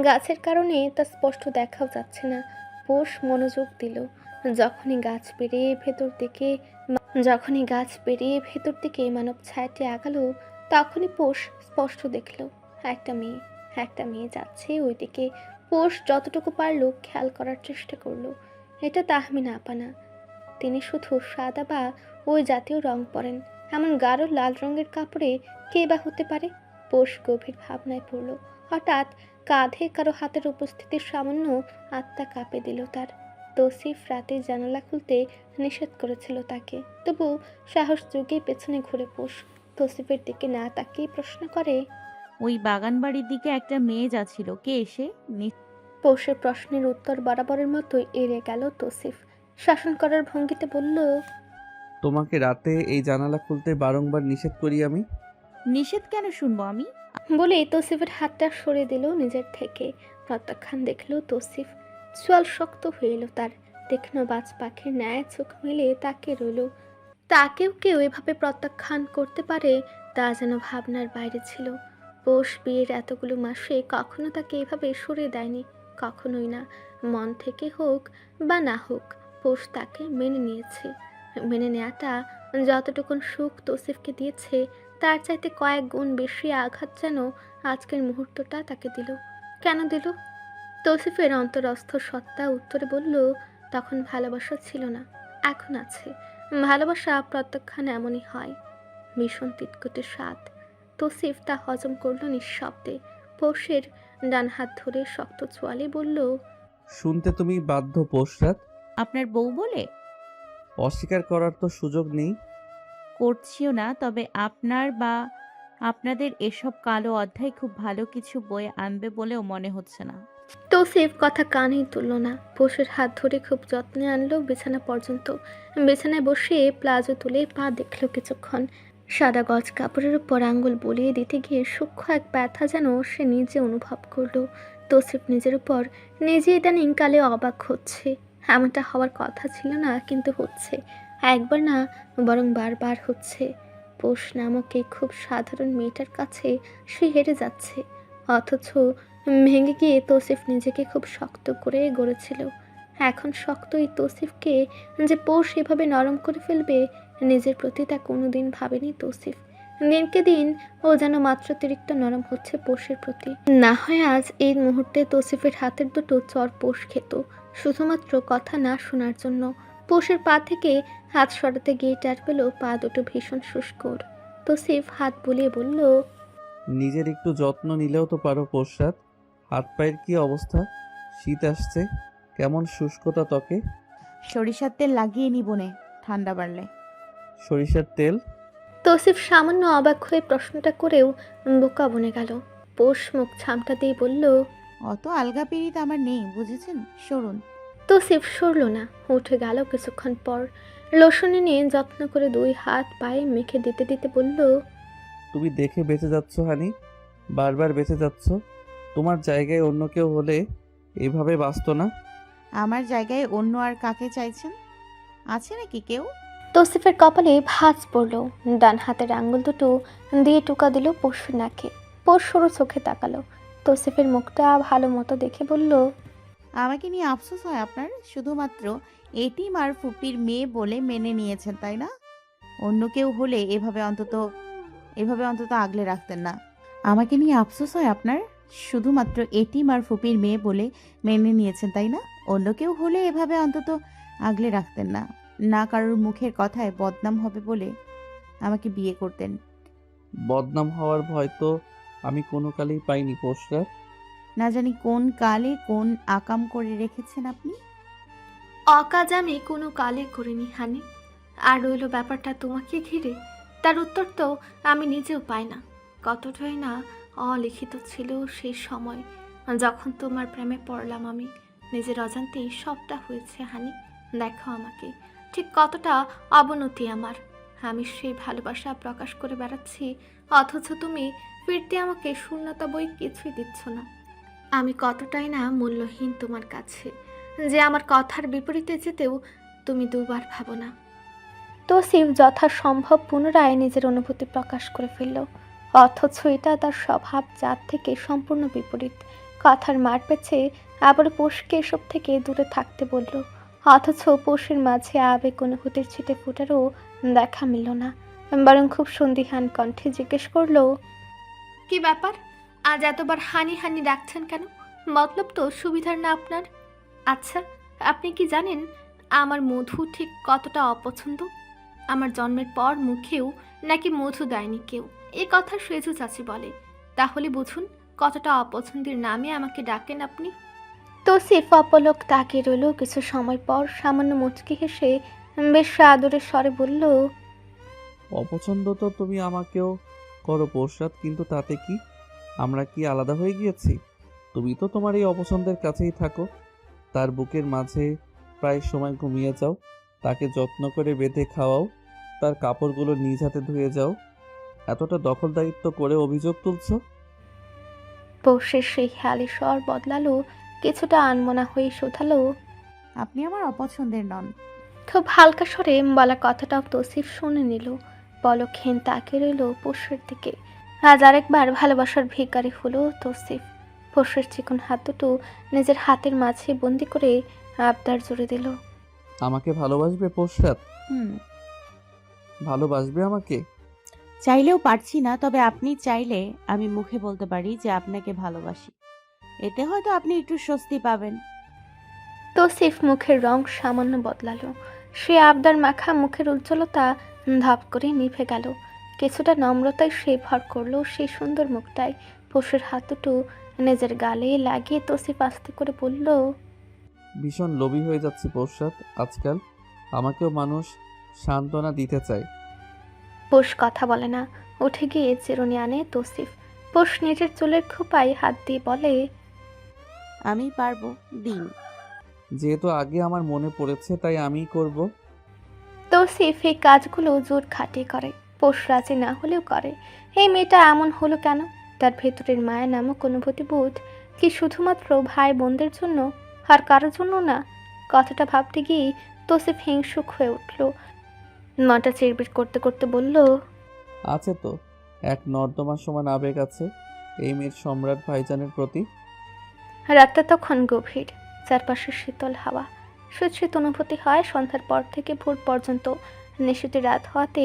গাছের কারণে তা স্পষ্ট দেখাও যাচ্ছে না। পোষ মনোযোগ দিল। যখনই গাছ পেরিয়ে ভেতর দিকে মানব ছায়াটি আগালো, তখনই পোষ স্পষ্ট দেখল একটা মেয়ে যাচ্ছে ওই দিকে। পোষ যতটুকু পারল খেয়াল করার চেষ্টা করলো। এটা তাহমিনা আপা না। তিনি শুধু সাদা বা ওই জাতীয় রং পরেন। এমন গাঢ় লাল রঙের কাপড়ে কে বা হতে পারে? পোষ গভীর ভাবনায় পড়ল। হঠাৎ কাঁধে কারো হাতের উপস্থিতির সামান্য আত্মা কাঁপে দিল তার। তৌসিফ রাতে জানালা খুলতে নিষেধ করেছিল তাকে, তবু সাহস জুগিয়ে পেছনে ঘুরে পোষ তৌসিফের দিকে না তাকিয়ে প্রশ্ন করে, ওই বাগান বাড়ির দিকে একটা মেয়ে যাচ্ছিল, কে এসে? পোষের প্রশ্নের উত্তর বরাবরের মতোই এড়িয়ে গেল তৌসিফ। শাসন করার ভঙ্গিতে বলল, তোমাকে রাতে এই জানালা খুলতে বারংবার নিষেধ করি আমি। নিষেধ কেন শুনবো আমি? বলে তৌসিফের হাতটা সরিয়ে দিল নিজের থেকে। প্রত্যাখ্যান দেখল তৌসিফ। চোয়াল শক্ত হয়ে এলো তার। তীক্ষ্ণ বাজ পাখির ন্যায় চোখ মেলে তাকে রইল। তাকেও কেউ এভাবে প্রত্যাখ্যান করতে পারে তা যেন ভাবনার বাইরে ছিল। পোষ বিয়ের এতগুলো মাসে কখনো তাকে এভাবে সরিয়ে দেয়নি, কখনোই না। মন থেকে হোক বা না হোক, পোষ তাকে মেনে নিয়েছে। মেনে নেওয়াটা যতটুকুন সুখ তৌসিফকে দিয়েছে তার চাইতে কয়েক গুণ বেশি আঘাত যেন আজকের মুহূর্তটা তাকে দিল। কেন দিল? তৌসিফের অন্তরস্থ সত্তা উত্তরে বলল, তখন ভালোবাসা ছিল না, এখন আছে। ভালোবাসা প্রত্যাখ্যান এমনই হয়, ভীষণ তিতকুটে স্বাদ। তৌসিফ তা হজম করল নিঃশব্দে। পোষের ডান হাত ধরে শক্ত চোয়ালে বলল, শুনতে তুমি বাধ্য পোষরাত। আপনার বউ বলে? অস্বীকার করার তো সুযোগ নেই। করছিও না, তবে আপনার বা আপনাদের এসব কালো অধ্যায় খুব ভালো কিছু বয়ে আনবে বলেও মনে হচ্ছে না। তৌসিফ কথা কানেই তুলল না। পোষের হাত ধরে খুব যত্নে আনলো বিছানা পর্যন্ত। বিছানায় বসে প্লাজো তুলে পা দেখল কিছুক্ষণ। সাদা গজ কাপড়ের উপর আঙ্গুল বলিয়ে দিতে গিয়ে সূক্ষ্ম এক ব্যথা যেন সে নিজে অনুভব করলো। তৌসিফ নিজের উপর নিজে ইদানিং কালে অবাক হচ্ছে। এমনটা হওয়ার কথা ছিল না, কিন্তু হচ্ছে। একবার না, বরং বারবার হচ্ছে। পোষ নামক এই খুব সাধারণ মেয়েটার কাছে সে হেরে যাচ্ছে, অথচ ভেঙে গিয়ে তৌসিফ নিজেকে খুব শক্ত করে গড়েছিল। এখন শক্ত এই তৌসিফকে যে পোষ এভাবে নরম করে ফেলবে, নিজের প্রতি তা কোনোদিন ভাবেনি তৌসিফ। দিনকে দিন ও যেন মাত্রাতিরিক্ত নরম হচ্ছে পোষের প্রতি। না হয় আজ এই মুহূর্তে তৌসিফের হাতের দুটো চর পোষ খেত, শুধুমাত্র কথা না শোনার জন্য। পোষের পা থেকে হাত সরাতে গিয়ে টের পেল পা দুটো ভীষণ শুষ্ক। তৌসিফ হাত বুলিয়ে বলল, নিজের একটু যত্ন নিলেও তো পারো পোশাক। হাত পায়ের কি অবস্থা? শীত আসছে, কেমন শুষ্কতা ত্বকে। সরিষার তেল লাগিয়ে নিবনে, ঠান্ডা বাড়লে। সরিষার তেল? তৌসিফ সামান্য অবাক হয়ে প্রশ্নটা করেও বোকা বনে গেল। পোষ মুখ ছামটা দিয়ে বলল, অত আলগা পিড়িত আমার নেই, বুঝেছেন? সরুন। তৌসিফ সরল না, উঠে গেল। কিছুক্ষণ পর লোশনে নিয়ে যত্ন করে 2 হাত পায়ে মেখে দিতে দিতে বলল, তুমি দেখে বেঁচে যাচ্ছ হানি, বারবার বেঁচে যাচ্ছ। তোমার জায়গায় অন্য কেউ হলে এইভাবে বাঁচত না। আমার জায়গায় অন্য আর কাকে চাইছেন? আছে নাকি কেউ? তৌসিফের কপালে ভাঁজ পড়ল। ডান হাতের আঙ্গুল দুটো দিয়ে টোকা দিল পশুর নাকে। পোষ সরু চোখে তাকালো। তৌসিফের মুখটা ভালো মতো দেখে বলল, আমাকে নিয়ে আফসোস হয় আপনার? শুধুমাত্র এটিম আর ফুপির মেয়ে বলে মেনে নিয়েছেন, তাই না? অন্য কেউ হলে এভাবে অন্তত আগলে রাখতেন না। আমাকে নিয়ে আফসোস হয় আপনার? শুধুমাত্র এটিম আর ফুপির মেয়ে বলে মেনে নিয়েছেন, তাই না? অন্য কেউ হলে এভাবে অন্তত আগলে রাখতেন না। না কারোর মুখের কথায় বদনাম হবে বলে আমাকে বিয়ে করতেন। বদনাম হওয়ার ভয় তো আমি কোনো কালেই পাইনি পোশরাত। না জানি কোন কালে কোন আকাম করে রেখেছেন আপনি। অকাজ আমি কোনো কালে করিনি হানি। আর রইল ব্যাপারটা তোমাকে ঘিরে, তার উত্তর তো আমি নিজেও পাই না। কতটাই না অলিখিত ছিল সেই সময় যখন তোমার প্রেমে পড়লাম আমি। নিজের অজান্তেই সবটা হয়েছে হানি। দেখো আমাকে, ঠিক কতটা অবনতি আমার। আমি সেই ভালোবাসা প্রকাশ করে বেড়াচ্ছি, অথচ তুমি ফিরতে আমাকে শূন্যতা বই কিছুই দিচ্ছ না। আমি কতটাই না মূল্যহীন তোমার কাছে, যে আমার কথার বিপরীতে যেতেও তুমি দুবার ভাবো না। তৌসিফ যথাসম্ভব পুনরায় নিজের অনুভূতি প্রকাশ করে ফেলল, অথচ এটা তার স্বভাব জাত থেকে সম্পূর্ণ বিপরীত। কথার মার পেছে আবার পোষকে এসব থেকে দূরে থাকতে বলল, অথচ পোষের মাঝে আবেগ অনুভূতির ছিটে ফোটারও দেখা মিলল না। বরং খুব সন্দিহান কণ্ঠে জিজ্ঞেস করলো, কি ব্যাপার? আজ এতবার হানি হানি ডাকছেন কেন? মতলব তো সুবিধার না আপনার? আচ্ছা, আপনি কি জানেন আমার মধু ঠিক কতটা অপছন্দ? আমার জন্মের পর মুখেও নাকি মধু দেয়নি কেউ, এ কথা সেজু চাচি বলে। তাহলে বুঝুন কতটা অপছন্দের নামে আমাকে ডাকেন আপনি। তৌসিফ অপলক তাকিয়ে রইল। কিছু সময় পর সামান্য মুচকি হেসে বেশ আদরের স্বরে বলল, অপছন্দ তো তুমি আমাকেও করো পোশরাত, কিন্তু তাতে কি? আমরা কি আলাদা হয়ে গিয়েছি? তুমি তো তোমার এই অপছন্দের কাছেই থাকো, তার বুকের মাঝে প্রায় সময় ঘুমিয়ে যাও, তাকে যত্ন করে বেঁধে খাওয়াও, তার কাপড়গুলো নিজ হাতে ধুয়ে যাও। এতটা দখলদারিত্ব করে অভিযোগ তুলছো? পোষের সেই খেয়ালি স্বর বদলালো, কিছুটা আনমনা হয়ে শোধালো, আপনি আমার অপছন্দের নন। খুব হালকা স্বরে বলা কথাটাও তৌসিফ শুনে নিল। পলকহীন তাকিয়ে রইল পোষের দিকে। আজ আরেকবার ভালোবাসার ভিখারি হলো তৌসিফ। পোষের চিকন হাত দুটো নিজের হাতের মাঝে বন্দি করে আবদার জুড়ে দিল, আমাকে ভালোবাসবে পোশরাত? হুম, ভালোবাসবে আমাকে? চাইলেও পারছি না, তবে আপনি চাইলে আমি মুখে বলতে পারি যে আপনাকে ভালোবাসি। এতে হয়তো আপনি একটু স্বস্তি পাবেন। তৌসিফ মুখের রং সামান্য বদলালো। সে আবদার মাখা মুখের উজ্জ্বলতা ধাপ করে নিভে গেল। কিছুটা নম্রতায় সে ভর করলো সেই সুন্দর মুখটায়। পোষের হাত দুটো নিজের গালে লাগিয়ে তৌসিফ আস্তে করে বলল, ভীষণ লোভী হয়ে যাচ্ছি পোশরাত আজকাল। আমাকেও মানুষ সান্ত্বনা দিতে চায়। পোষ কথা বলে না। উঠে গিয়ে চিরুনি আনে তৌসিফ। পোষ নিজের চুলের খোঁপায় হাত দিয়ে বলে, আমি পারবো, দিন। যেহেতু আগে আমার মনে পড়েছে তাই আমিই করব। তৌসিফ এই কাজগুলো জোর খাটিয়ে করে, পোষ রাজি না হলেও করে। এই মেয়েটা এমন হলো কেন? তার ভেতরের মায়া নামক অনুভূতিবোধ কি শুধুমাত্র ভাই বোনদের জন্য, আর কারোর জন্য না? কথাটা ভাবতে গিয়ে তৌসিফ হিংসুক হয়ে উঠল। মনটা চিরবির করতে করতে বলল, আছে তো, এক নর্দমা সমান আবেগ আছে এই মেয়ের সম্রাট ভাইজানের প্রতি। রাতটা তখন গভীর, চারপাশে শীতল হাওয়া, শীত শীত অনুভূতি হয়। সন্ধ্যার পর থেকে ভোর পর্যন্ত নিশীথে রাত হওয়াতে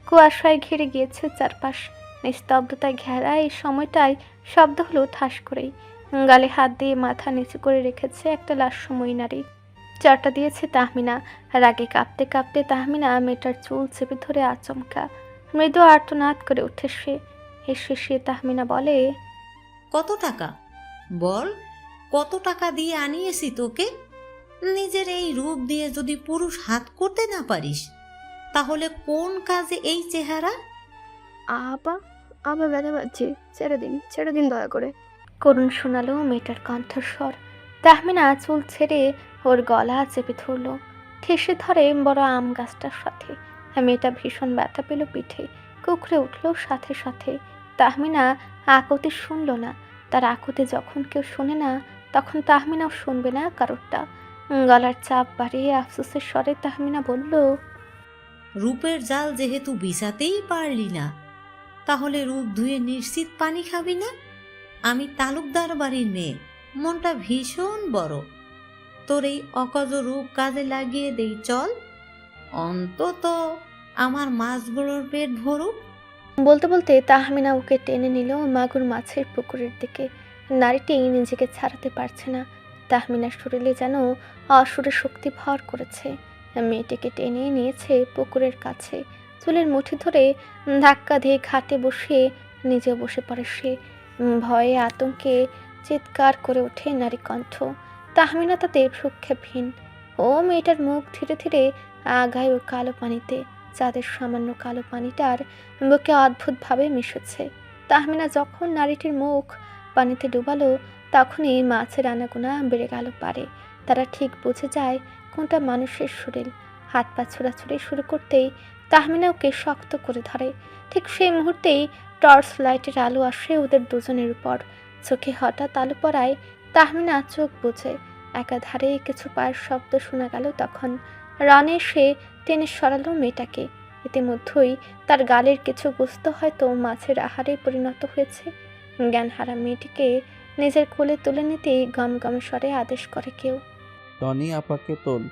কুয়াশায় ঘিরে গিয়েছে চারপাশ। নিস্তব্ধতায় ঘেরা এই সময়টায় শব্দ হলো ঠাস করেই। গালে হাত দিয়ে মাথা নিচু করে রেখেছে একটা লাস্যময়ী নারী। চারটা দিয়েছে তাহমিনা। রাগে কাঁপতে কাঁপতে তাহমিনা মেয়েটার চুল চেপে ধরে আচমকা মৃদু আর্তনাদ করে উঠে সে। হেসে সে তাহমিনা বলে, কত টাকা বল, কত টাকা দিয়ে আনিয়েছি তোকে? নিজের এই রূপ দিয়ে যদি পুরুষ হাত করতে না পারিস, তাহলে কোন কাজে এই চেহারা? আপা, আমার ব্যথা পাচ্ছি, ছেড়ে দিন দয়া করে। করুণ শোনালো মেয়েটার কণ্ঠস্বর। তাহমিনা চুল ছেড়ে ওর গলা চেপে ধরল, ঠেসে ধরে বড় আম গাছটার সাথে। মেয়েটা ভীষণ ব্যথা পেল পিঠে, কুকড়ে উঠল সাথে সাথে। তাহমিনা আকুতি শুনল না। তার আকুতি যখন কেউ শোনে না, তখন তাহমিনাও শুনবে না কারোরটা। গলার চাপ বাড়িয়ে আফসোসের স্বরে তাহমিনা বলল, রূপের জাল যেহেতু বিছাতেই পারলি না, তাহলে রূপ ধুয়ে নিশ্চিত পানি খাবি না? আমি তালুকদার বাড়ির মেয়ে, মনটা ভীষণ বড়। তোর এই অকজ রূপ কাজে লাগিয়ে দেই চল, অন্তত আমার মাছগুলোর পেট ভরুক। বলতে বলতে তাহমিনা ওকে টেনে নিল মাগুর মাছের পুকুরের দিকে। নারীটি নিজেকে ছাড়াতে পারছে না। তাহমিনার শরীরে যেন অসুরের শক্তি ভর করেছে। মেয়েটিকে টেনে নিয়েছে পুকুরের কাছে, চুলের মুঠি ধরে ধাক্কা দিয়ে ঘাটে বসিয়ে নিজেও বসে পড়ে সে। ভয়ে আতঙ্কে চিৎকার করে ওঠে নারী কণ্ঠ। তাহমিনা তাতে ভ্রুক্ষেপহীন। ও মেয়েটার মুখ ধীরে ধীরে আগায় ও কালো পানিতে। চাঁদের সামান্য কালো পানিটার বুকে অদ্ভুতভাবে মিশেছে। তাহমিনা যখন নারীটির মুখ পানিতে ডুবালো, তখনই মাছের আনাগোনা বেড়ে গেল পারে। তারা ঠিক বুঝে যায় কোনটা মানুষের শরীর। হাত পা ছোড়াছুড়ি শুরু করতেই তাহমিনা ওকে শক্ত করে ধরে। ঠিক সেই মুহূর্তেই টর্চ লাইটের আলো আসে ওদের দুজনের উপর। চোখে হঠাৎ আলো পড়ায় তাহমিনা চোখ বুঝে। একাধারে কিছু পায়ের শব্দ শোনা গেল তখন। রানে সে টেনে সরালো মেয়েটাকে। ইতিমধ্যেই তার গালের কিছু গোস্ত হয়তো মাছের আহারে পরিণত হয়েছে। জ্ঞানহারা মেয়েটিকে নিজের কোলে তুলে নিতেই গমগমে স্বরে আদেশ করে কেউ। টনি আপাকে তোল,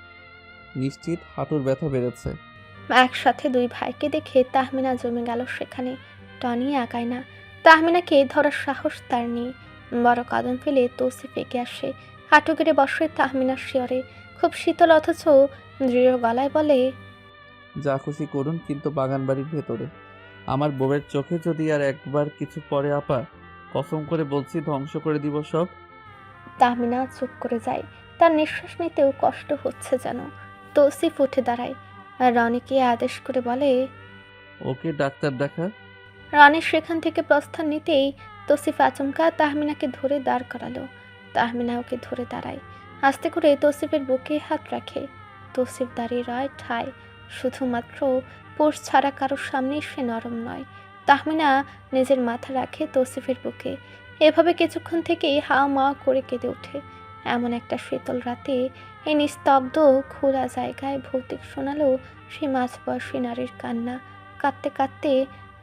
নিশ্চিত হাঁটুর ব্যথা বেড়েছে। একসাথে দুই ভাইকে দেখে তাহমিনা জমে গেল সেখানে। টনি একাই না, তাহমিনাকে ধরার সাহস তার নেই। বড় কদম ফেলে তৌসিফ এগিয়ে আসে, হাঁটু গেড়ে বসে তাহমিনার শিয়রে। খুব শীতল অথচ দৃঢ় গলায় বলে, যা খুশি করুন, কিন্তু বাগান বাড়ির ভেতরে। আমার বউয়ের চোখে যদি আর একবার কিছু পড়ে আপা, কসম করে বলছি ধ্বংস করে দিব সব। তাহমিনা চুপ করে যায়। তার নিঃশ্বাস নিতেও কষ্ট হচ্ছে যেন। তৌসিফ উঠে দাঁড়ায় আর রনিকে আদেশ করে বলে, ওকে ডাক্তার দেখা। রনি সেখান থেকে প্রস্থান নিতেই তৌসিফ আচমকা তাহমিনাকে ধরে দাঁড় করালো। তাহমিনা ওকে ধরে দাঁড়ায়। আস্তে করে তৌসিফের বুকে হাত রাখে। তৌসিফ দাঁড়িয়ে রয় ঠায়। শুধুমাত্র পোষ ছাড়া কারোর সামনে সে নরম নয়। তাহমিনা নিজের মাথা রাখে তৌসিফের বুকে। এভাবে কিছুক্ষণ থেকেই হাও মাও করে কেঁদে ওঠে। এমন একটা শীতল রাতে এই নিস্তব্ধ খোলা জায়গায় ভৌতিক শোনালো সে মাঝবয়সী নারীর কান্না। কাঁদতে কাঁদতে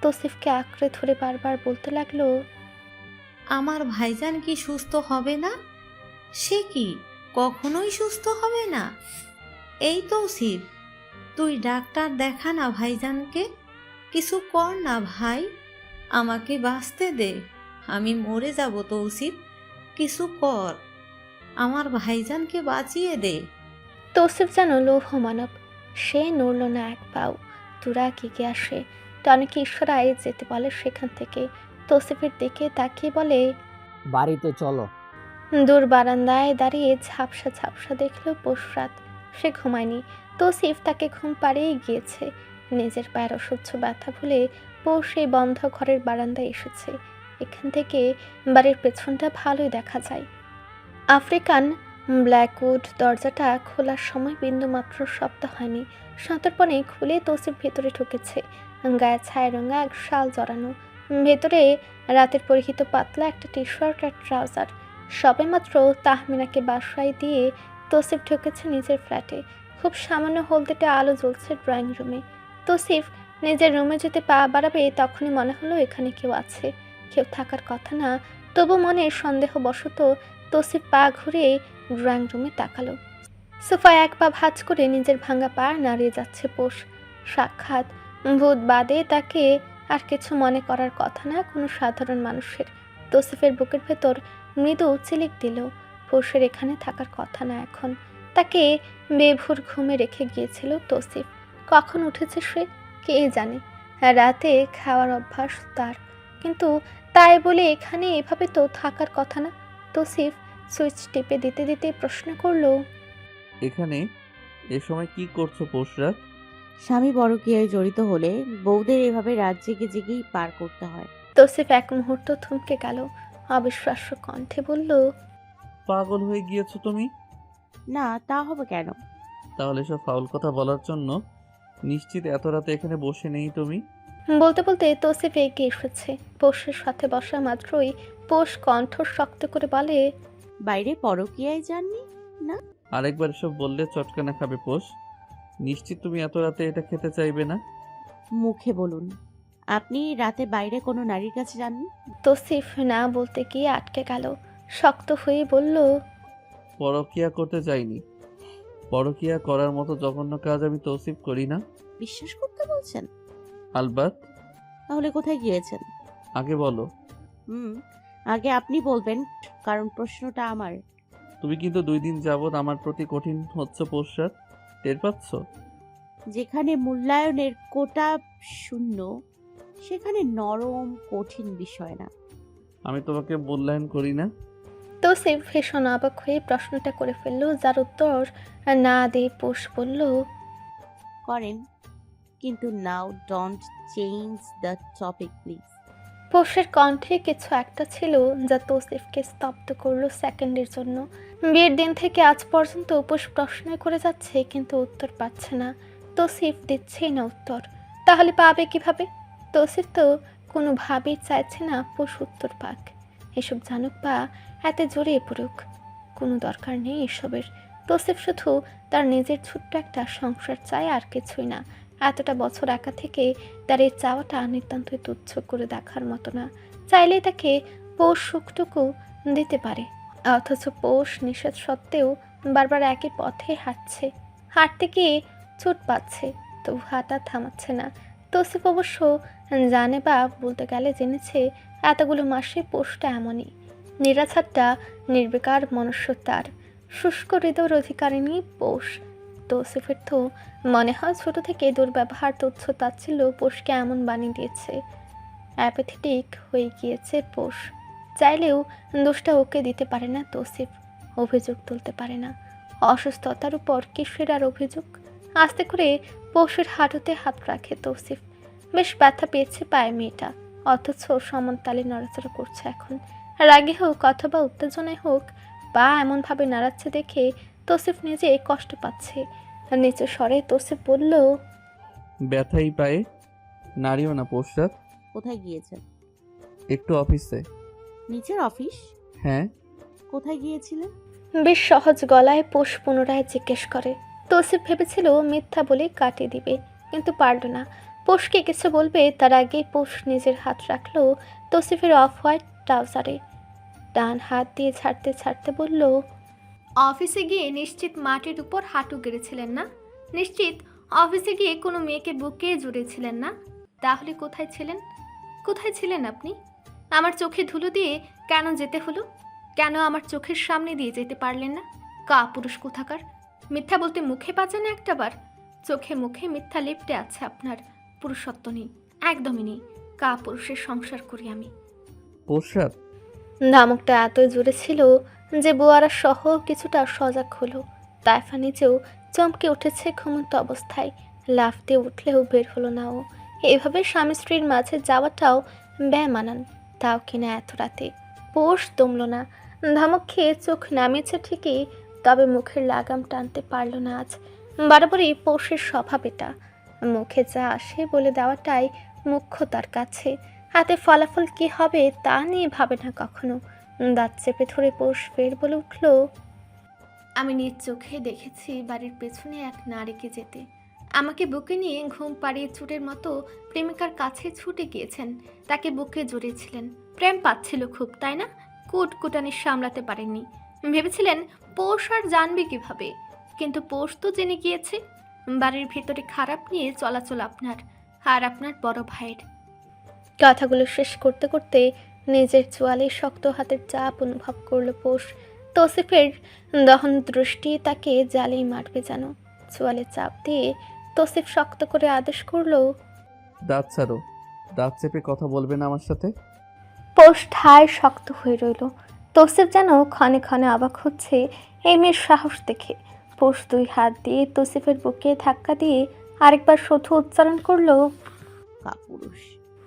তৌসিফকে আঁকড়ে ধরে বারবার বলতে লাগলো, আমার ভাইজান কি সুস্থ হবে না? সে কি কখনোই সুস্থ হবে না? এই তৌসিফ, তুই ডাক্তার দেখা না ভাইজানকে, কিছু কর না ভাই, আমাকে বাঁচতে দে, আমি মরে যাব তৌসিফ, কিছু কর, আমার ভাইজানকে বাঁচিয়ে দে। তৌসিফ যেন লৌহ মানব। সে নড়ল না এক পাও। তুরা কিকে আসে, টনিকে ইশারায় যেতে বলে সেখান থেকে। তৌসিফের দিকে তাকিয়ে বলে, বাড়িতে চলো। দূর বারান্দায় দাঁড়িয়ে ঝাপসা ঝাপসা দেখল পোষরাত। সে ঘুমায়নি। তৌসিফ তাকে ঘুম পাড়িয়ে গিয়েছে। নিজের পায়ের অসহ্য ব্যথা ভুলে পৌষ এই বন্ধ ঘরের বারান্দায় এসেছে। এখান থেকে বাড়ির পেছনটা ভালোই দেখা যায়। আফ্রিকান ব্ল্যাকউড দরজাটা খোলার সময় বিন্দুমাত্র শব্দ হয়নি। সন্তর্পণে খুলে তৌসিফ ভেতরে ঢুকেছে। গায়ে ছায় রঙা এক শাল জড়ানো। ভেতরে রাতের পরিহিত পাতলা একটা টি শার্ট আর ট্রাউজার। সবেমাত্র তাহমিনাকে বাসায় দিয়ে তৌসিফ ঢুকেছে নিজের ফ্ল্যাটে। খুব সামান্য হলদেটে আলো জ্বলছে ড্রয়িং রুমে। তৌসিফ নিজের রুমে যেতে পা বাড়াবে তখনই মনে হলো এখানে কেউ আছে, কেউ থাকার কথা না। তবু মনে সন্দেহবশত তৌসিফ পা ঘুরিয়ে ড্রয়িং রুমে তাকালো। সোফায় এক পা ভাঁজ করে নিজের ভাঙা পা নাড়িয়ে যাচ্ছে পোষ। সাক্ষাৎ ভূত বাদে তাকে আর কিছু মনে করার কথা না কোনো সাধারণ মানুষের। তৌসিফের বুকের ভেতর মৃদু চিলিক দিল। পোষের এখানে থাকার কথা না এখন। তাকে বেভোর ঘুমে রেখে গিয়েছিল তৌসিফ। কখন উঠেছে সে কে জানে। রাতে খাওয়ার অভ্যাস তার, কিন্তু তাই বলে এখানে এভাবে তো থাকার কথা না। তৌসিফ সুইচ টিপে দিতে দিতে প্রশ্ন করলো, এখানে এ সময় কি করছো পোষরাত? স্বামী পরকীয়ায় জড়িত হলে বউদের এভাবে রাত জেগে জেগেই পার করতে হয়। তৌসিফ এক মুহূর্ত থমকে গেল, অবিশ্বাস্য কণ্ঠে বলল, পাগল হয়ে গিয়েছো তুমি? না তা হবে কেন? তাহলে সব ফাউল কথা বলার জন্য নিশ্চিত এত রাতে এখানে বসে নেই তুমি? বলতে বলতে তৌসিফ এগিয়ে এসেছে। পোষের সাথে বসা মাত্রই পোষ কণ্ঠ শক্ত করে বলে, বাইরে পরকীয়ায় যাননি? আরেকবার এসব বললে চটকানা খাবে পোষ। নিশ্চিত তুমি এত রাতে এটা খেতে চাইবে না? মুখে বলুন। আপনি রাতে বাইরে কোনো নারীর কাছে যাননি? তৌসিফ না বলতে গিয়ে আটকে গেল। শক্ত হয়ে বলল, পরকিয়া করতে যাইনি। পরকিয়া করার মতো জঘন্য কাজ আমি তৌসিফ করি না। বিশ্বাস করতে বলছেন? আলবাত। তাহলে কোথায় গিয়েছেন? আগে বলো। আগে আপনি বলবেন, কারণ প্রশ্নটা আমার। তুমি কিন্তু 2 দিন যাবৎ আমার প্রতি কঠিন হচ্ছে পোষরাত, টের পাচ্ছ? যেখানে মূল্যায়নের কোটা শূন্য, সেখানে নরম কঠিন বিষয় না। আমি তোমাকে মূল্যায়ন করি না। তৌসিফ ভীষণ অবাক হয়ে প্রশ্নটা করে ফেলল, যার উত্তর না দিয়ে পোষ বলল, করেন, কিন্তু now don't change the topic please. পোষের কণ্ঠে কিছু একটা ছিল যা তৌসিফকে স্তব্ধ করলো সেকেন্ডের জন্য। বিয়ের দিন থেকে আজ পর্যন্ত পোষ প্রশ্ন করে যাচ্ছে, কিন্তু উত্তর পাচ্ছে না। তৌসিফ দিচ্ছেই না উত্তর। তাহলে পাবে কিভাবে? তৌসিফ তো কোনোভাবেই চাইছে না পোষ উত্তর পাক। এসব জানুক বা এতে জড়িয়ে পড়ুক, কোনো দরকার নেই এসবের। তৌসিফ শুধু তার নিজের ছোট্ট একটা সংসার চায়, আর কিছুই না। এতটা বছর একা থেকে তার এই চাওয়াটা নিতান্তই তুচ্ছ করে দেখার মতো না। চাইলেই তাকে পৌষ সুখটুকু দিতে পারে, অথচ পৌষ নিষেধ সত্ত্বেও বারবার একই পথে হাঁটছে। হাঁটতে গিয়ে চোট পাচ্ছে, তবু হাঁটা থামাচ্ছে না। তৌসিফ অবশ্য জানে, বা বলতে গেলে জেনেছে, এতগুলো মাসে পৌষটা এমনই। নিরাছাড়টা নির্বিকার মনুষ্য তার, শুষ্ক হৃদয়ের অধিকারিণী পৌষ। তৌসিফের তো মনে হয় ছোট থেকে দুর্ব্যবহার তুচ্ছ তাচ্ছিল্য পৌষকে এমন বানিয়ে দিয়েছে। অ্যাপাথেটিক হয়ে গিয়েছে পৌষ। চাইলেও দোষটা ওকে দিতে পারে না তৌসিফ, অভিযোগ তুলতে পারে না। অসুস্থতার উপর কিসের আর অভিযোগ? আস্তে করে পৌষের হাঁটুতে হাত রাখে তৌসিফ। বেশ ব্যথা পেয়েছে পায়ে মেয়েটা, অথচ সমান তালে নড়াচড়া করছে এখন। রাগে হোক অথবা উত্তেজনায় হোক, পা এমনভাবে নাড়াচ্ছে দেখে তৌসিফ নিজে কষ্ট পাচ্ছে। নিচু স্বরে তৌসিফ বলল, ব্যথাই পায়ে, নাড়িও না পোষরাত। কোথায় গিয়েছেন? একটু অফিসে। নিচের অফিস? হ্যাঁ। কোথায় গিয়েছিলেন? বেশ সহজ গলায় পৌষ পুনরায় জিজ্ঞেস করে। তৌসিফ ভেবেছিল মিথ্যা বলে কাটিয়ে দিবে, কিন্তু পারল না। পৌষকে কিছু বলবে তার আগেই পৌষ নিজের হাত রাখলো তৌসিফের অফ হোয়াইট ট্রাউজারে। ডান হাত দিয়ে ছাড়তে ছাড়তে বলল, অফিসে গিয়ে নিশ্চিত মাটির উপর হাঁটু গেড়েছিলেন না? নিশ্চিত অফিসে গিয়ে কোনো মেয়েকে বুকে জুড়েছিলেন না? তাহলে কোথায় ছিলেন? কোথায় ছিলেন আপনি? আমার চোখে ধুলো দিয়ে কেন যেতে হলো? কেন আমার চোখের সামনে দিয়ে যেতে পারলেন না? কাপুরুষ কোথাকার! মিথ্যা বলতে মুখে বাঁচে না একটাবার? চোখে মুখে মিথ্যা লেপ্টে আছে আপনার। পুরুষত্ব নেই, একদমই নেই। কাপুরুষের সংসার করি আমি। পোষরাত। ধমকটা এতই জোরে ছিল যে বুয়ারা সহ কিছুটা সজাগ হলো। তাইফা নিজেও চমকে উঠেছে ঘুমন্ত অবস্থায়। লাফ দিয়ে উঠলেও বের হলো না ও। এভাবে স্বামী স্ত্রীর মাঝে যাওয়াটাও বেমানান, তাও কিনা এত রাতে। পোষ দমল না। ধমক খেয়ে চোখ নামিয়েছে ঠিকই, তবে মুখের লাগাম টানতে পারল না আজ। বরাবরই পৌষের স্বভাব এটা, মুখে যা আসে বলে দেওয়াটাই মুখ্য তার কাছে। হাতে ফলাফল কি হবে তা নিয়ে ভাবে না কখনো। দাঁত চেপে ধরে পৌষ ফের বলে উঠল, আমি নিজ চোখে দেখেছি বাড়ির পেছনে এক নারীকে যেতে। আমাকে বুকে নিয়ে ঘুম পাড়িয়ে চুটের মতো প্রেমিকার কাছে ছুটে গিয়েছেন, তাকে বুকে জড়িয়েছিলেন। প্রেম পাচ্ছিল খুব, তাই না? কুটকুটানি সামলাতে পারেননি। ভেবেছিলেন পৌষ আর জানবে কিভাবে, কিন্তু পৌষ তো জেনে গিয়েছে। বাড়ির ভিতরে খারাপ নিয়ে চলাচল আপনার আর আপনার বড় ভাইয়ের। কথাগুলো শেষ করতে করতে নিজের চোয়ালে শক্ত হাতের চাপ অনুভব করলো পৌষ। তৌসিফের দহন দৃষ্টি তাকে জালেই মারবে যেন। চোয়ালে চাপ দিয়ে তৌসিফ শক্ত করে আদেশ করলো, দাঁত ছাড়ো। দাঁত চেপে কথা বলবে না আমার সাথে। পৌষ ঠায় শক্ত হয়ে রইল। তৌসিফ যেন ক্ষণে ক্ষণে অবাক হচ্ছে এই মেয়ের সাহস দেখে। পৌষ 2 হাত দিয়ে তৌসিফের বুকে ধাক্কা দিয়ে আরেকবার শুধু উচ্চারণ করলো, কাপুরুষ।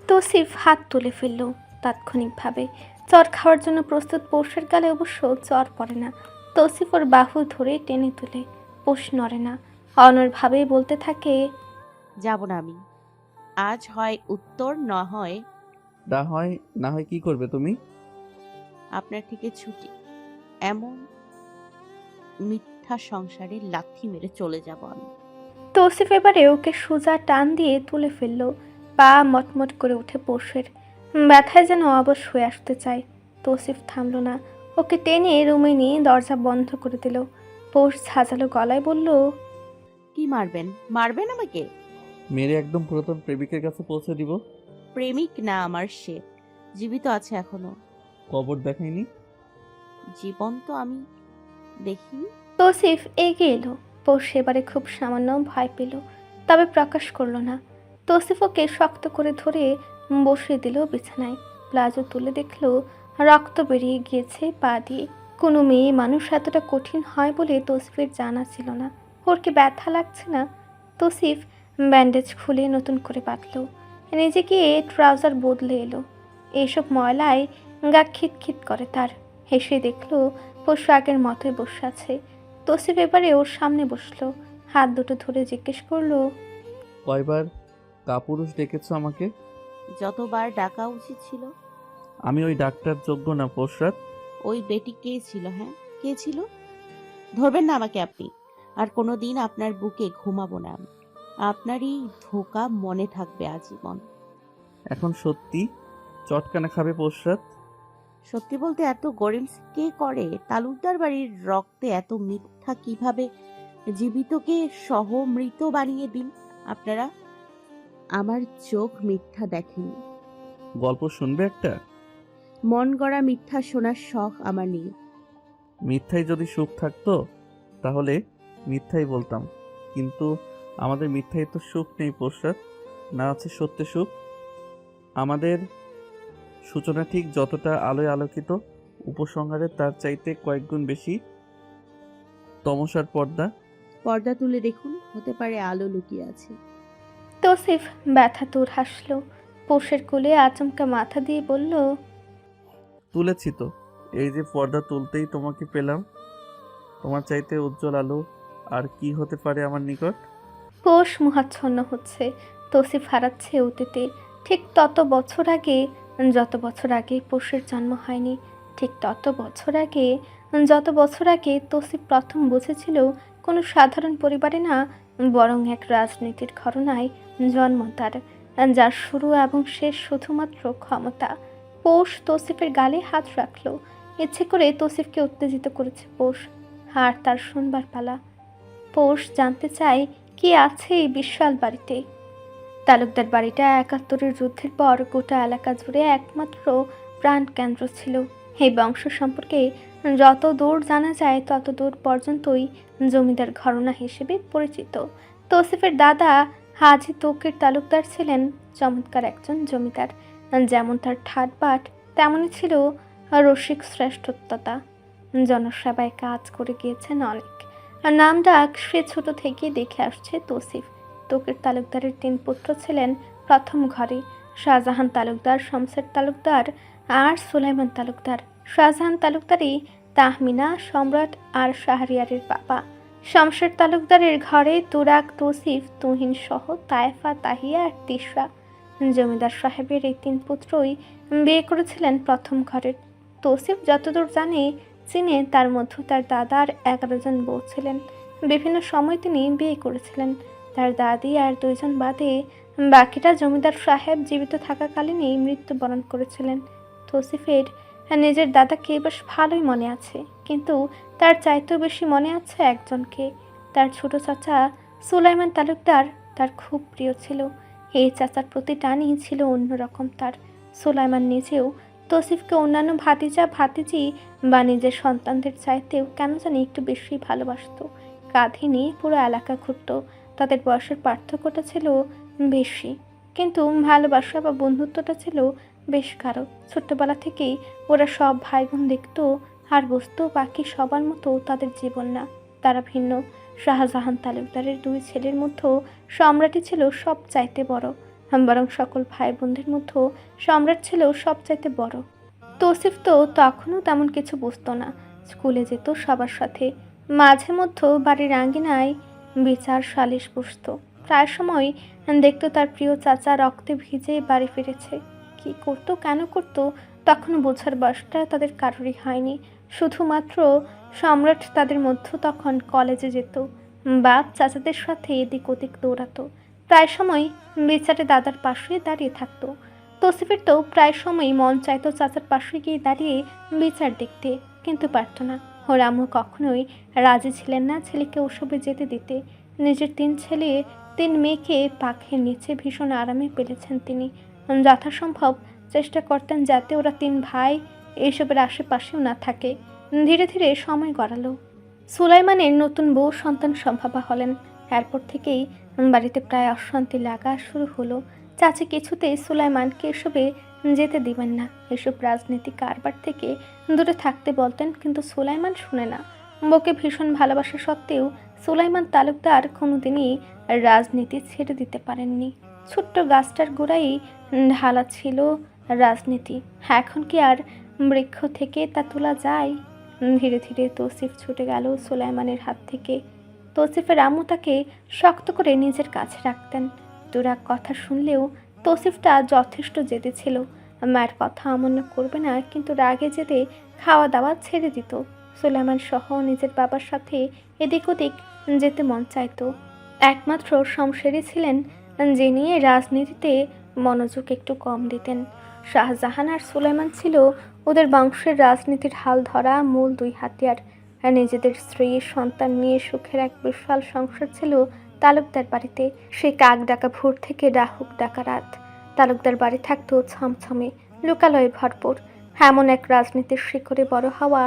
তৌসিফ হাত তুলে ফেলল তাৎক্ষণিকভাবে। চর খাওয়ার জন্য প্রস্তুত পৌষের গালে অবশ্য চর পড়ে না। তৌসিফ ওর বাহু ধরে টেনে তুলে। পৌষ নড়ে না, অনড়ভাবে বলতে থাকে, যাব না আমি। আজ হয় উত্তর, না হয় না হয় কি করবে তুমি? আপনার থেকে ছুটি। এমন মিথ্যা সংসারে লাথি মেরে চলে যাব আমি। তৌসিফ এবারে ওকে সোজা টান দিয়ে তুলে ফেলল। পা মটমট করে উঠে পৌষের। ব্যথায় যেন অবশ হয়ে আসতে চায়। তৌসিফ থামল না, ওকে টেনে রুমে নিয়ে দরজা বন্ধ করে দিল। পৌষ ঝাঁঝালো গলায় বলল, কি মারবেন? মারবেন আমাকে? মেরে একদম পুরাতন প্রেমিকের কাছে পৌঁছে দিব। প্রেমিক না আমার, সে জীবিত আছে এখনো। কবর দেখায়নি? জীবন তো আমি দেখিনি। তৌসিফ এগিয়ে এলো। পৌষ এবারে খুব সামান্য ভয় পেল, তবে প্রকাশ করলো না। তৌসিফ ওকে শক্ত করে ধরে বসিয়ে দিল বিছানায়। প্লাজো তুলে দেখলো রক্ত বেরিয়ে গিয়েছে পা দিয়ে। কোনো মেয়ে মানুষ এতটা কঠিন হয় বলে তৌসিফের জানা ছিল না। ওর কি ব্যথা লাগছে না? তৌসিফ ব্যান্ডেজ খুলে নতুন করে বাঁধলো। নিজে গিয়ে ট্রাউজার বদলে এলো। এইসব ময়লায় গা খিটখিট করে তার। হেসে দেখলো পশু আগের মতোই বসে আছে। তৌসিফ এবারে ওর সামনে বসলো, হাত দুটো ধরে জিজ্ঞেস করলো, কয়বার কাপুরুষ ডেকেছো আমাকে? যতবার ডাকা উচিত ছিল। আমি ওই ডাক্তার যোগ্য না পোশরাত? ওই বেটি কে ছিল? হ্যাঁ, কে ছিল? ধরবেন না আমাকে আপনি। আর কোনোদিন আপনার বুকে ঘুমাবো না আমি। আপনারই ধোঁকা মনে থাকবে আজীবন। এখন সত্যি চটকানা খাবে পোশরাত? সত্যি বলতে এত গরিমস কে করে? তালুকদার বাড়ির রক্তে এত মিথ্যা কিভাবে জীবিতকে সহ মৃত বানিয়ে দিন আপনারা? আমার চোখ মিথ্যা দেখেনি। গল্প শুনবে একটা? মন গড়া মিথ্যা শোনার শখ আমার নেই। মিথ্যাই যদি সুখ থাকতো তাহলে মিথ্যাই বলতাম, কিন্তু আমাদের মিথ্যাই তো সুখ নেই পোশরাত, না আছে সত্যি সুখ। আমাদের সূচনা ঠিক যতটা আলোয় আলোকিত, উপসংহারের তার চাইতে কয়েক গুণ বেশি তমসার পর্দা। পর্দা তুলে দেখুন, হতে পারে আলো লুকিয়ে আছে। তৌসিফ ব্যথা তোর হাসলো। পৌষের কোলে আচমকা মাথা দিয়ে বলল, তুলেছি তো, এই যে পর্দা তুলতেই তোমাকে পেলাম। তোমার চাইতে উজ্জ্বল আলো আর কি হতে পারে আমার নিকট? পৌষ মোহাচ্ছন্ন হচ্ছে। তৌসিফ হারাচ্ছে অতীতে। ঠিক তত বছর আগে, যত বছর আগে পৌষের জন্ম হয়নি, ঠিক তত বছর আগে, যত বছর আগে তৌসিফ প্রথম বুঝেছিল কোনো সাধারণ পরিবারে না, বরং এক রাজনীতির ঘরনায় জন্ম তার, যার শুরু এবং শেষ শুধুমাত্র ক্ষমতা। পৌষ তৌসিফের গালে হাত রাখলো। ইচ্ছে করে তৌসিফকে উত্তেজিত করেছে পৌষ। আর তার শুনবার পালা। পৌষ জানতে চায় কি আছে এই বিশাল বাড়িতে। তালুকদার বাড়িটা ৭১-এর যুদ্ধের পর গোটা এলাকা জুড়ে একমাত্র প্রাণকেন্দ্র ছিল। এই বংশ সম্পর্কে যত দূর জানা যায় তত দূর পর্যন্তই জমিদার ঘরানা হিসেবে পরিচিত। তৌসিফের দাদা হাজী তৌকির তালুকদার ছিলেন চমৎকার একজন জমিদার। যেমন তার ঠাটবাট, তেমনই ছিল রসিক শ্রেষ্ঠত্বতা। জনসেবায় কাজ করে গিয়েছেন অনেক। আর নাম ডাক সে ছোট থেকে দেখে আসছে তৌসিফ। তৌকির তালুকদারের ৩ পুত্র ছিলেন প্রথম ঘরে, শাহজাহান তালুকদার, শমশের তালুকদার আর সুলাইমান তালুকদার। শাহজাহান তালুকদারই তাহমিনা, সম্রাট আর শাহরিয়ারের বাবা। শমশের তালুকদারের ঘরে তুরাক, তৌসিফ, তুহিন সহ তায়েফা, তাহিয়া আর তিশরা। জমিদার সাহেবের এই ৩ পুত্রই বিয়ে করেছিলেন প্রথম ঘরের। তৌসিফ যতদূর চিনে তার মধ্যে তার দাদার ১১ জন বউ ছিলেন। বিভিন্ন সময় তিনি বিয়ে করেছিলেন। তার দাদি আর দুইজন বাদে বাকিটা জমিদার সাহেব জীবিত থাকাকালীনই মৃত্যুবরণ করেছিলেন। তৌসিফের নিজের দাদাকে বেশ ভালোই মনে আছে, কিন্তু তার চাইতেও বেশি মনে আছে একজনকে, তার ছোট চাচা সুলাইমান তালুকদার। তার খুব প্রিয় ছিল। এই চাচার প্রতি টানই ছিল অন্যরকম তার। সুলাইমান নিজেও তৌসিফকে অন্যান্য ভাতিজা ভাতিজি বা নিজের সন্তানদের চাইতেও কেন জানি একটু বেশি ভালোবাসত। কাঁধে নিয়ে পুরো এলাকা ঘুরত। তাদের বয়সের পার্থক্যটা ছিল বেশি, কিন্তু ভালোবাসা বা বন্ধুত্বটা ছিল বেশ গাঢ়। ছোট্টবেলা থেকেই ওরা সব ভাই বোন দেখতো আর বুঝতো বাকি সবার মতো তাদের জীবন না, তারা ভিন্ন। শাহজাহান তালুকদারের দুই ছেলের মধ্যেও সম্রাটই ছিল সব চাইতে বড়, বরং সকল ভাই বোনদের মধ্যেও সম্রাট ছিল সব চাইতে বড়। তৌসিফ তো তখনও তেমন কিছু বুঝতো না। স্কুলে যেত সবার সাথে, মাঝে মধ্যে বাড়ির আঙ্গিনায় বিচার সালিশ বসত। প্রায় সময় দেখতো তার প্রিয় চাচা রক্তে ভিজে বাড়ি ফিরেছে। কি করতো, কেন করতো, তখন বোঝার বয়সটা তাদের কারোরই হয়নি। শুধুমাত্র সম্রাট তাদের মধ্যে তখন কলেজে যেত, বাপ চাচাদের সাথে এদিক ওদিক দৌড়াতো। প্রায় সময় বিচারে দাদার পাশে দাঁড়িয়ে থাকতো। তৌসিফের তো প্রায় সময় মন চাইতো চাচার পাশে গিয়ে দাঁড়িয়ে বিচার দেখতে, কিন্তু পারত না। ওর আম্মু কখনোই রাজি ছিলেন না ছেলেকে ওসবে যেতে দিতে। নিজের 3 ছেলে 3 মেয়েকে পাখের নিচে ভীষণ আরামে পেলেছেন তিনি। যথাসম্ভব চেষ্টা করতেন যাতে ওরা 3 ভাই এইসবের আশেপাশেও না থাকে। ধীরে ধীরে সময় গড়ালো। সুলাইমানের নতুন বউ সন্তান সম্ভাবা হলেন। এরপর থেকেই বাড়িতে প্রায় অশান্তি লাগা শুরু হলো। চাচি কিছুতেই সুলাইমানকে এসবে যেতে দিবেন না, এসব রাজনীতি কারবার থেকে দূরে থাকতে বলতেন, কিন্তু সুলাইমান শুনে না। বউকে ভীষণ ভালোবাসা সত্ত্বেও সুলাইমান তালুকদার কোনোদিনই রাজনীতি ছেড়ে দিতে পারেননি। ছোট্ট গাছটার গোড়ায় ঢালা ছিল রাজনীতি। এখন কি আর বৃক্ষ থেকে তা তোলা যায়? ধীরে ধীরে তৌসিফ ছুটে গেল সুলাইমানের হাত থেকে। তৌসিফের আম্মু তাকে শক্ত করে নিজের কাছে রাখতেন। দুরাগ কথা শুনলেও তৌসিফটা যথেষ্ট জেদে ছিল। মায়ের কথা অমান্য করবে না, কিন্তু রাগে জেদে খাওয়া দাওয়া ছেড়ে দিত। সুলাইমান সহ নিজের বাবার সাথে এদিক ওদিক যেতে মন চাইতো। একমাত্র শমশেরই ছিলেন যিনি রাজনীতিতে মনোযোগ একটু কম দিতেন। শাহজাহান আর সুলাইমান ছিল ওদের বংশের রাজনীতির হাল ধরা মূল 2 হাতিয়ার। আর নিজেদের স্ত্রী সন্তান নিয়ে সুখের এক বিশাল সংসার ছিল তালুকদার বাড়িতে। সে কাক ডাকা ভোর থেকে ডাহুক ডাকা রাত। তালুকদার বাড়ি থাকতো ছমছমে, লোকালয়ে ভরপুর। এমন এক রাজনীতির শিখরে বড় হওয়া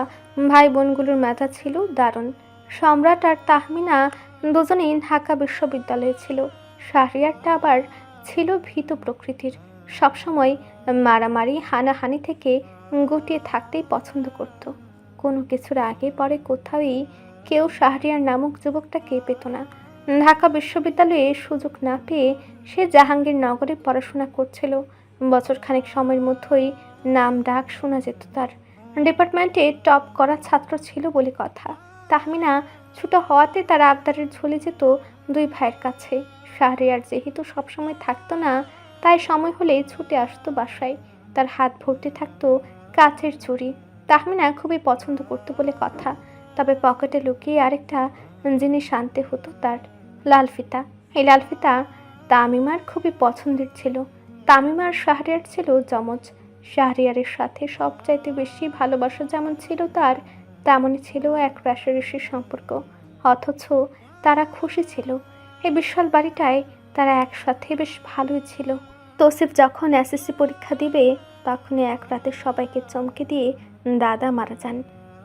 ভাই বোনগুলোর মেধা ছিল দারুণ। সম্রাট আর তাহমিনা দুজনেই ঢাকা বিশ্ববিদ্যালয়ে ছিল। শাহরিয়ারটা আবার ছিল ভীত প্রকৃতির, সবসময় মারামারি হানাহানি থেকে গুটিয়ে থাকতেই পছন্দ করত। কোনো কিছুর আগে পরে কোথাওই কেউ শাহরিয়ার নামক যুবকটাকে পেত না। ঢাকা বিশ্ববিদ্যালয়ে সুযোগ না পেয়ে সে জাহাঙ্গীরনগরে পড়াশোনা করছিল। বছরখানেক সময়ের মধ্যেই নাম ডাক শোনা যেত তার। ডিপার্টমেন্টে টপ করা ছাত্র ছিল বলে কথা। তাহমিনা ছোট হওয়াতে তার আবদারের ঝুলে যেত 2 ভাইয়ের কাছে। শাহরিয়ার যেহেতু সবসময় থাকতো না, তাই সময় হলেই ছুটে আসতো বাসায়। তার হাত ভর্তি থাকতো কাচের চুড়ি। তাহমিনা খুবই পছন্দ করতো বলে কথা, তবে পকেটে লুকিয়ে আরেকটা জিনিস আনতে হতো তার, লাল ফিতা। এই লাল ফিতা তামিমার খুবই পছন্দের ছিল। তামিমার শাহরিয়ার ছিল যমজ। শাহরিয়ারের সাথে সবচাইতে বেশি ভালোবাসা যেমন ছিল তার, তেমনই ছিল এক রেশারেশির সম্পর্ক। অথচ তারা খুশি ছিল। এই বিশাল বাড়িটায় তারা একসাথে বেশ ভালোই ছিল। তৌসিফ যখন এসএসসি পরীক্ষা দিবে, তখনই এক রাতে সবাইকে চমকে দিয়ে দাদা মারা যান।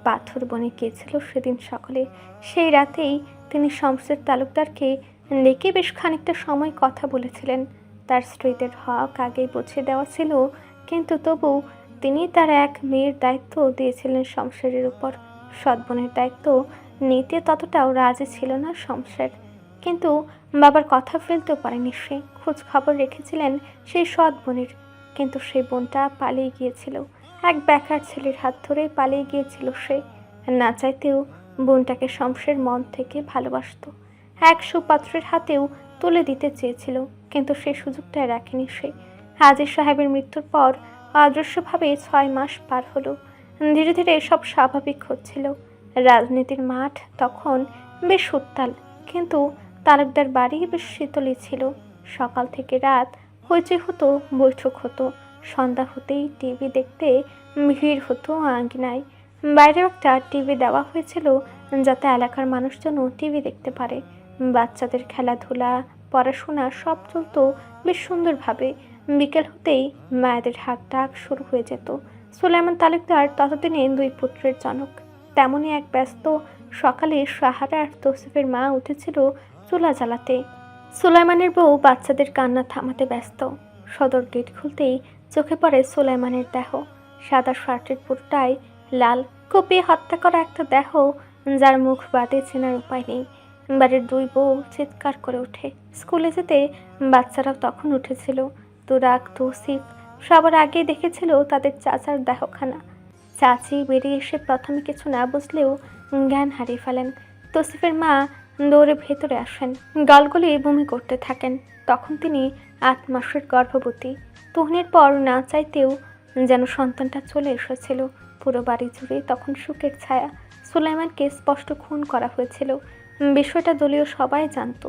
পাথর বনে গিয়েছিল সেদিন সকালে। সেই রাতেই তিনি শমশের তালুকদারকে ডেকে বেশ খানিকটা সময় কথা বলেছিলেন। তার স্ত্রীদের হক আগেই বুঝিয়ে দেওয়া ছিল, কিন্তু তবু তিনি তার এক মেয়ের দায়িত্ব দিয়েছিলেন শমশেরের উপর। সৎ-বোনের দায়িত্ব নিতে ততটাও রাজি ছিল না শমশের, কিন্তু বাবার কথা ফেলতেও পারেনি সে। খোঁজ খবর রেখেছিলেন সেই সৎ বোনের, কিন্তু সেই বোনটা পালিয়ে গিয়েছিল। এক বেকার ছেলের হাত ধরে পালিয়ে গিয়েছিল সে। না চাইতেও বোনটাকে শমশের মন থেকে ভালোবাসত। এক সুপাত্রের হাতেও তুলে দিতে চেয়েছিল, কিন্তু সে সুযোগটা রাখেনি সে। হাজির সাহেবের মৃত্যুর পর অদৃশ্যভাবে 6 মাস পার হলো। ধীরে ধীরে সব স্বাভাবিক হচ্ছিল। রাজনীতির মাঠ তখন বেশ উত্তাল, কিন্তু তালুকদার বাড়ি বেশ শীতলই ছিল। সকাল থেকে রাত হইচই হতো, বৈঠক হতো, সন্ধ্যা হতেই টিভি দেখতে ভিড় হতো আঙ্গিনায়। বাইরেও একটা টিভি দেওয়া হয়েছিল যাতে এলাকার মানুষজনও টিভি দেখতে পারে। বাচ্চাদের খেলাধুলা, পড়াশোনা সব চলতো বেশ সুন্দরভাবে। বিকেল হতেই মায়েদের হাক ডাক শুরু হয়ে যেত। সুলাইমান তালুকদার ততদিনে 2 পুত্রের জনক। তেমনই এক ব্যস্ত সকালে সাহারা আর তৌসিফের মা উঠেছিল চুলা জ্বালাতে। সুলাইমানের বউ বাচ্চাদের কান্না থামাতে ব্যস্ত। সদর গেট খুলতেই চোখে পড়ে সুলাইমানের দেহ। সাদা শার্টের পুরোটাই লাল, কুপিয়ে হত্যা করা একটা দেহ যার মুখ বাদে চেনার উপায় নেই। বাড়ির 2 বউ চিৎকার করে ওঠে। স্কুলে যেতে বাচ্চারাও তখন উঠেছিল। তুরাগ, তৌসিফ সবার আগেই দেখেছিল তাদের চাচার দেহখানা। চাচি বেরিয়ে এসে প্রথমে কিছু না বুঝলেও জ্ঞান হারিয়ে ফেলেন। তৌসিফের মা দৌড়ে ভেতরে আসেন, গলগলে বমি করতে থাকেন। তখন তিনি 8 মাসের গর্ভবতী। তুহিনের পর না চাইতেও যেন সন্তানটা চলে এসেছিল। পুরো বাড়ি জুড়ে তখন শোকের ছায়া। সুলাইমানকে স্পষ্ট খুন করা হয়েছিল। বিষয়টা দলীয় সবাই জানত।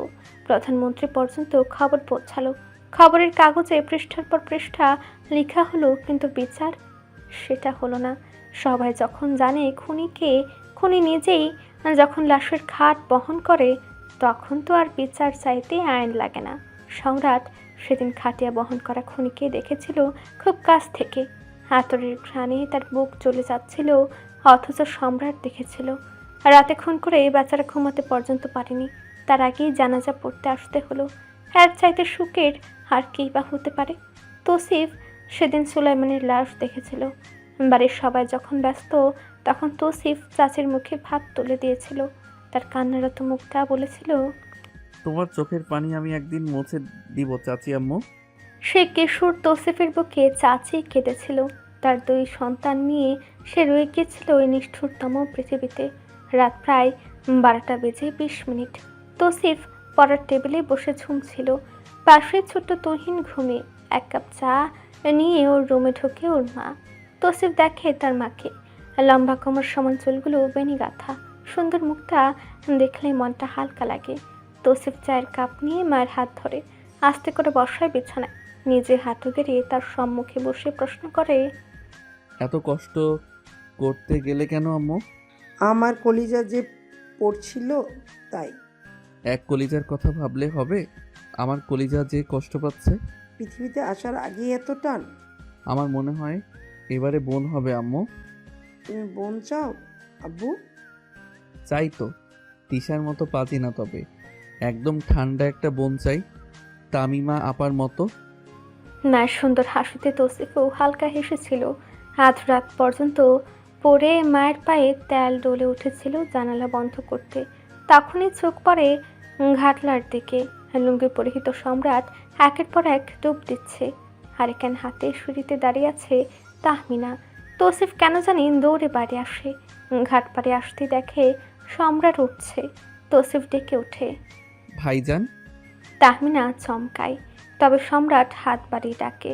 প্রধানমন্ত্রী পর্যন্ত খবর পৌঁছালো। খবরের কাগজে পৃষ্ঠার পর পৃষ্ঠা লেখা হলো, কিন্তু বিচার সেটা হলো না। সবাই যখন জানে খুনিকে, খুনি নিজেই যখন লাশের খাট বহন করে, তখন তো আর বিচার চাইতে আইন লাগে না। সম্রাট সেদিন খাটিয়া বহন করা খুনিকে দেখেছিল খুব কাছ থেকে। হাতুড়ির ঘ্রাণে তার বুক চলে যাচ্ছিল, অথচ সম্রাট দেখেছিল। রাতে খুন করে বেচারা ঘুমাতে পর্যন্ত পারেনি। তার আগেই জানাজা পড়তে আসতে হলো। এর চাইতে সুখের আর কেই বা হতে পারে? তৌসিফ সেদিন সুলাইমানের লাশ দেখেছিল। বাড়ির সবাই যখন ব্যস্ত, তখন তৌসিফ চাচির মুখে ভাত তুলে দিয়েছিল। তার কান্নারত মুখটা বলেছিল, তোমার চোখের পানি আমি একদিন মুছে দিব চাচি আম্মু। সে কিশোর তৌসিফের বুকে চাচি কেঁদেছিল। তার 2 সন্তান নিয়ে সে রয়ে গিয়েছিল ওই নিষ্ঠুরতম পৃথিবীতে। রাত প্রায় 12টা বেজে 20 মিনিট। তৌসিফ পড়ার টেবিলে বসে ঝুমছিল। পাশে ছোট্ট তুহিন ঘুমিয়ে। 1 কাপ চা নিয়ে ওর রুমে ঢোকে ওর মা। তৌসিফ দেখে তার মাকে। লম্বা কোমর সমান চুলগুলো বেনি গাঁথা। সুন্দর মুখটা দেখলে মনটা হালকা লাগে। তৌসিফ চায়ের কাপ নিয়ে মায়ের হাত ধরে আস্তে করে বসায় বিছানায়। নিজে হাঁটু গেড়িয়ে তার সম্মুখে বসে প্রশ্ন করে, এত কষ্ট করতে গেলে কেন আম্মু? আমার কলিজা যে পড়ছিল তাই। এক কলিজার কথা ভাবলে হবে? আমার কলিজা যে কষ্ট পাচ্ছে। পৃথিবীতে আসার আগে এত টান? আমার মনে হয় এবারে বোন হবে আম্মু। তুমি বোন চাও আব্বু? চাই তো, তিশার মতো পাজি না, তবে একদম ঠান্ডা একটা বোন চাই, তামিমা আপার মতো। মায়ের সুন্দর হাসিতে তৌসিফও হালকা হেসেছিল। আধ রাত পর্যন্ত পড়ে মায়ের পায়ে তেল ডলে উঠেছিল জানালা বন্ধ করতে। তখনই চোখ পড়ে ঘাটলার দিকে। লুঙ্গি পরিহিত সম্রাট একের পর এক ডুব দিচ্ছে। হারিকেন হাতে সিঁড়িতে দাঁড়িয়ে আছে তাহমিনা। তৌসিফ কেন জানি দৌড়ে বাড়ি আসে। ঘাট পাড়ে আসতে দেখে সম্রাট উঠছে। তৌসিফ ডেকে ওঠে, ভাইজান। তাহমিনা চমকায়, তবে সম্রাট হাত বাড়িয়ে ডাকে।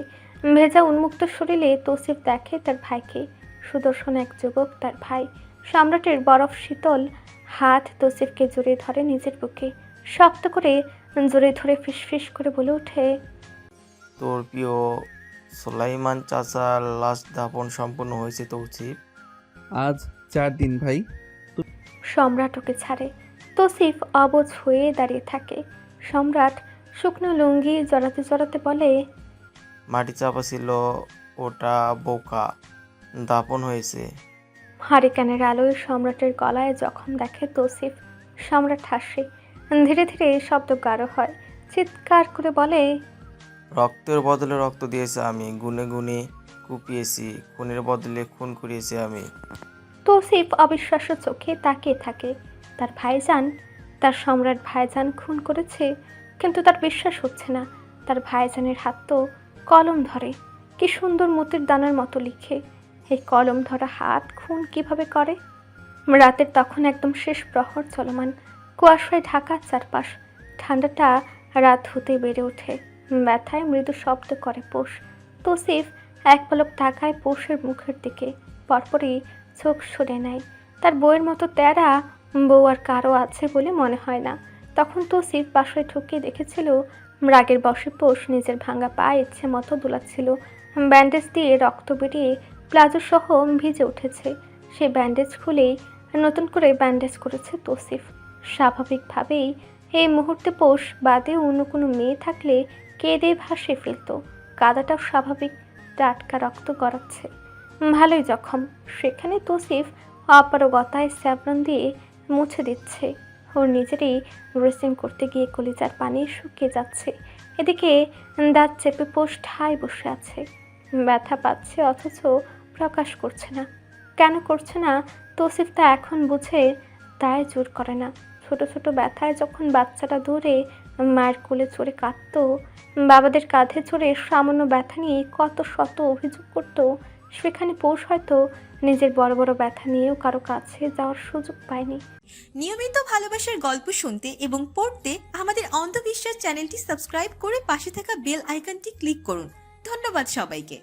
ভেজা উন্মুক্ত শরীরে তৌসিফ দেখে তার ভাইকে। সুদর্শন এক যুবক তার ভাই। সম্রাটের বরফ শীতল হাত তৌসিফকে জড়িয়ে ধরে নিজের বুকে। শক্ত করে জড়িয়ে ধরে ফিসফিস করে বলে ওঠে, তোর প্রিয় সুলাইমান চাচার লাশ দাফন সম্পূর্ণ হয়েছে তৌসিফ। আজ 4 দিন ভাই। সম্রাট ওকে ছাড়ে। তৌসিফ অবুঝ হয়ে দাঁড়িয়ে থাকে। সম্রাট শুকনো লুঙ্গি জড়াতে জড়াতে বলে, মাটি চাপা ছিল, ওটা বোকা, দাফন হয়েছে। হারিকেনের আলোয় সম্রাটের গলায় যখন দেখে তৌসিফ, সম্রাট হাসে। ধীরে ধীরে শব্দ গাঢ় হয়। চিৎকার করে বলে, রক্তের বদলে রক্ত দিয়েছে আমি, গুনে গুনে কুপিয়েছি, খুনের বদলে খুন করিয়েছি আমি। তৌসিফ অবিশ্বাস্য চোখে তাকিয়ে থাকে। তার ভাইজান, তার সম্রাট ভাইজান খুন করেছে, কিন্তু তার বিশ্বাস হচ্ছে না। তার ভাইজানের হাত তো কলম ধরে, কি সুন্দর মতির দানার মতো লিখে। এই কলম ধরা হাত খুন কিভাবে করে? রাতের তখন একদম শেষ প্রহর চলমান। কুয়াশায় ঢাকা চারপাশ। ঠান্ডাটা রাত হতেই বেড়ে ওঠে। ব্যথায় মৃদু শব্দ করে পোষ। তৌসিফ এক পলক তাকায় পোষের মুখের দিকে, পরপরই চোখ সরে নেয়। তার বউয়ের মতো তেরা বউ আর কারো আছে বলে মনে হয় না। তখন তৌসিফ বাসায় ঢুকে দেখেছিল রাগের বশে পোষ নিজের ভাঙা পা ইচ্ছে মতো দোলাচ্ছিল। ব্যান্ডেজ দিয়ে রক্ত বেরিয়ে প্লাজো সহ ভিজে উঠেছে। সে ব্যান্ডেজ খুলেই নতুন করে ব্যান্ডেজ করেছে তৌসিফ। স্বাভাবিকভাবেই এই মুহূর্তে পোষ বাদে অন্য কোনো মেয়ে থাকলে কেঁদে ভাসিয়ে ফেলত। কাদাটাও স্বাভাবিক, টাটকা রক্ত গড়াচ্ছে, ভালোই জখম। সেখানে তৌসিফ অপারগতায় স্যাভলন দিয়ে মুছে দিচ্ছে। ওর নিজেরই ড্রেসিং করতে গিয়ে কলিজার পানি শুকিয়ে যাচ্ছে। এদিকে দাঁত চেপে পোষ ঠায় বসে আছে। ব্যথা পাচ্ছে অথচ প্রকাশ করছে না। কেন করছে না তৌসিফ তা এখন বুঝে, তাই জোর করে না। ছোট ছোট ব্যথায় যখন বাচ্চাটা ধরে মায়ের কোলে চড়ে কাঁদত, বাবাদের কাঁধে চড়ে সামান্য ব্যথা নিয়ে কত শত অভিযোগ করত, সেখানে পৌষ হয়তো নিজের বড় বড় ব্যথা নিয়েও কারো কাছে যাওয়ার সুযোগ পায়নি। নিয়মিত ভালোবাসার গল্প শুনতে এবং পড়তে আমাদের অন্ধবিশ্বাস চ্যানেলটি সাবস্ক্রাইব করে পাশে থাকা বেল আইকনটি ক্লিক করুন। ধন্যবাদ সবাইকে।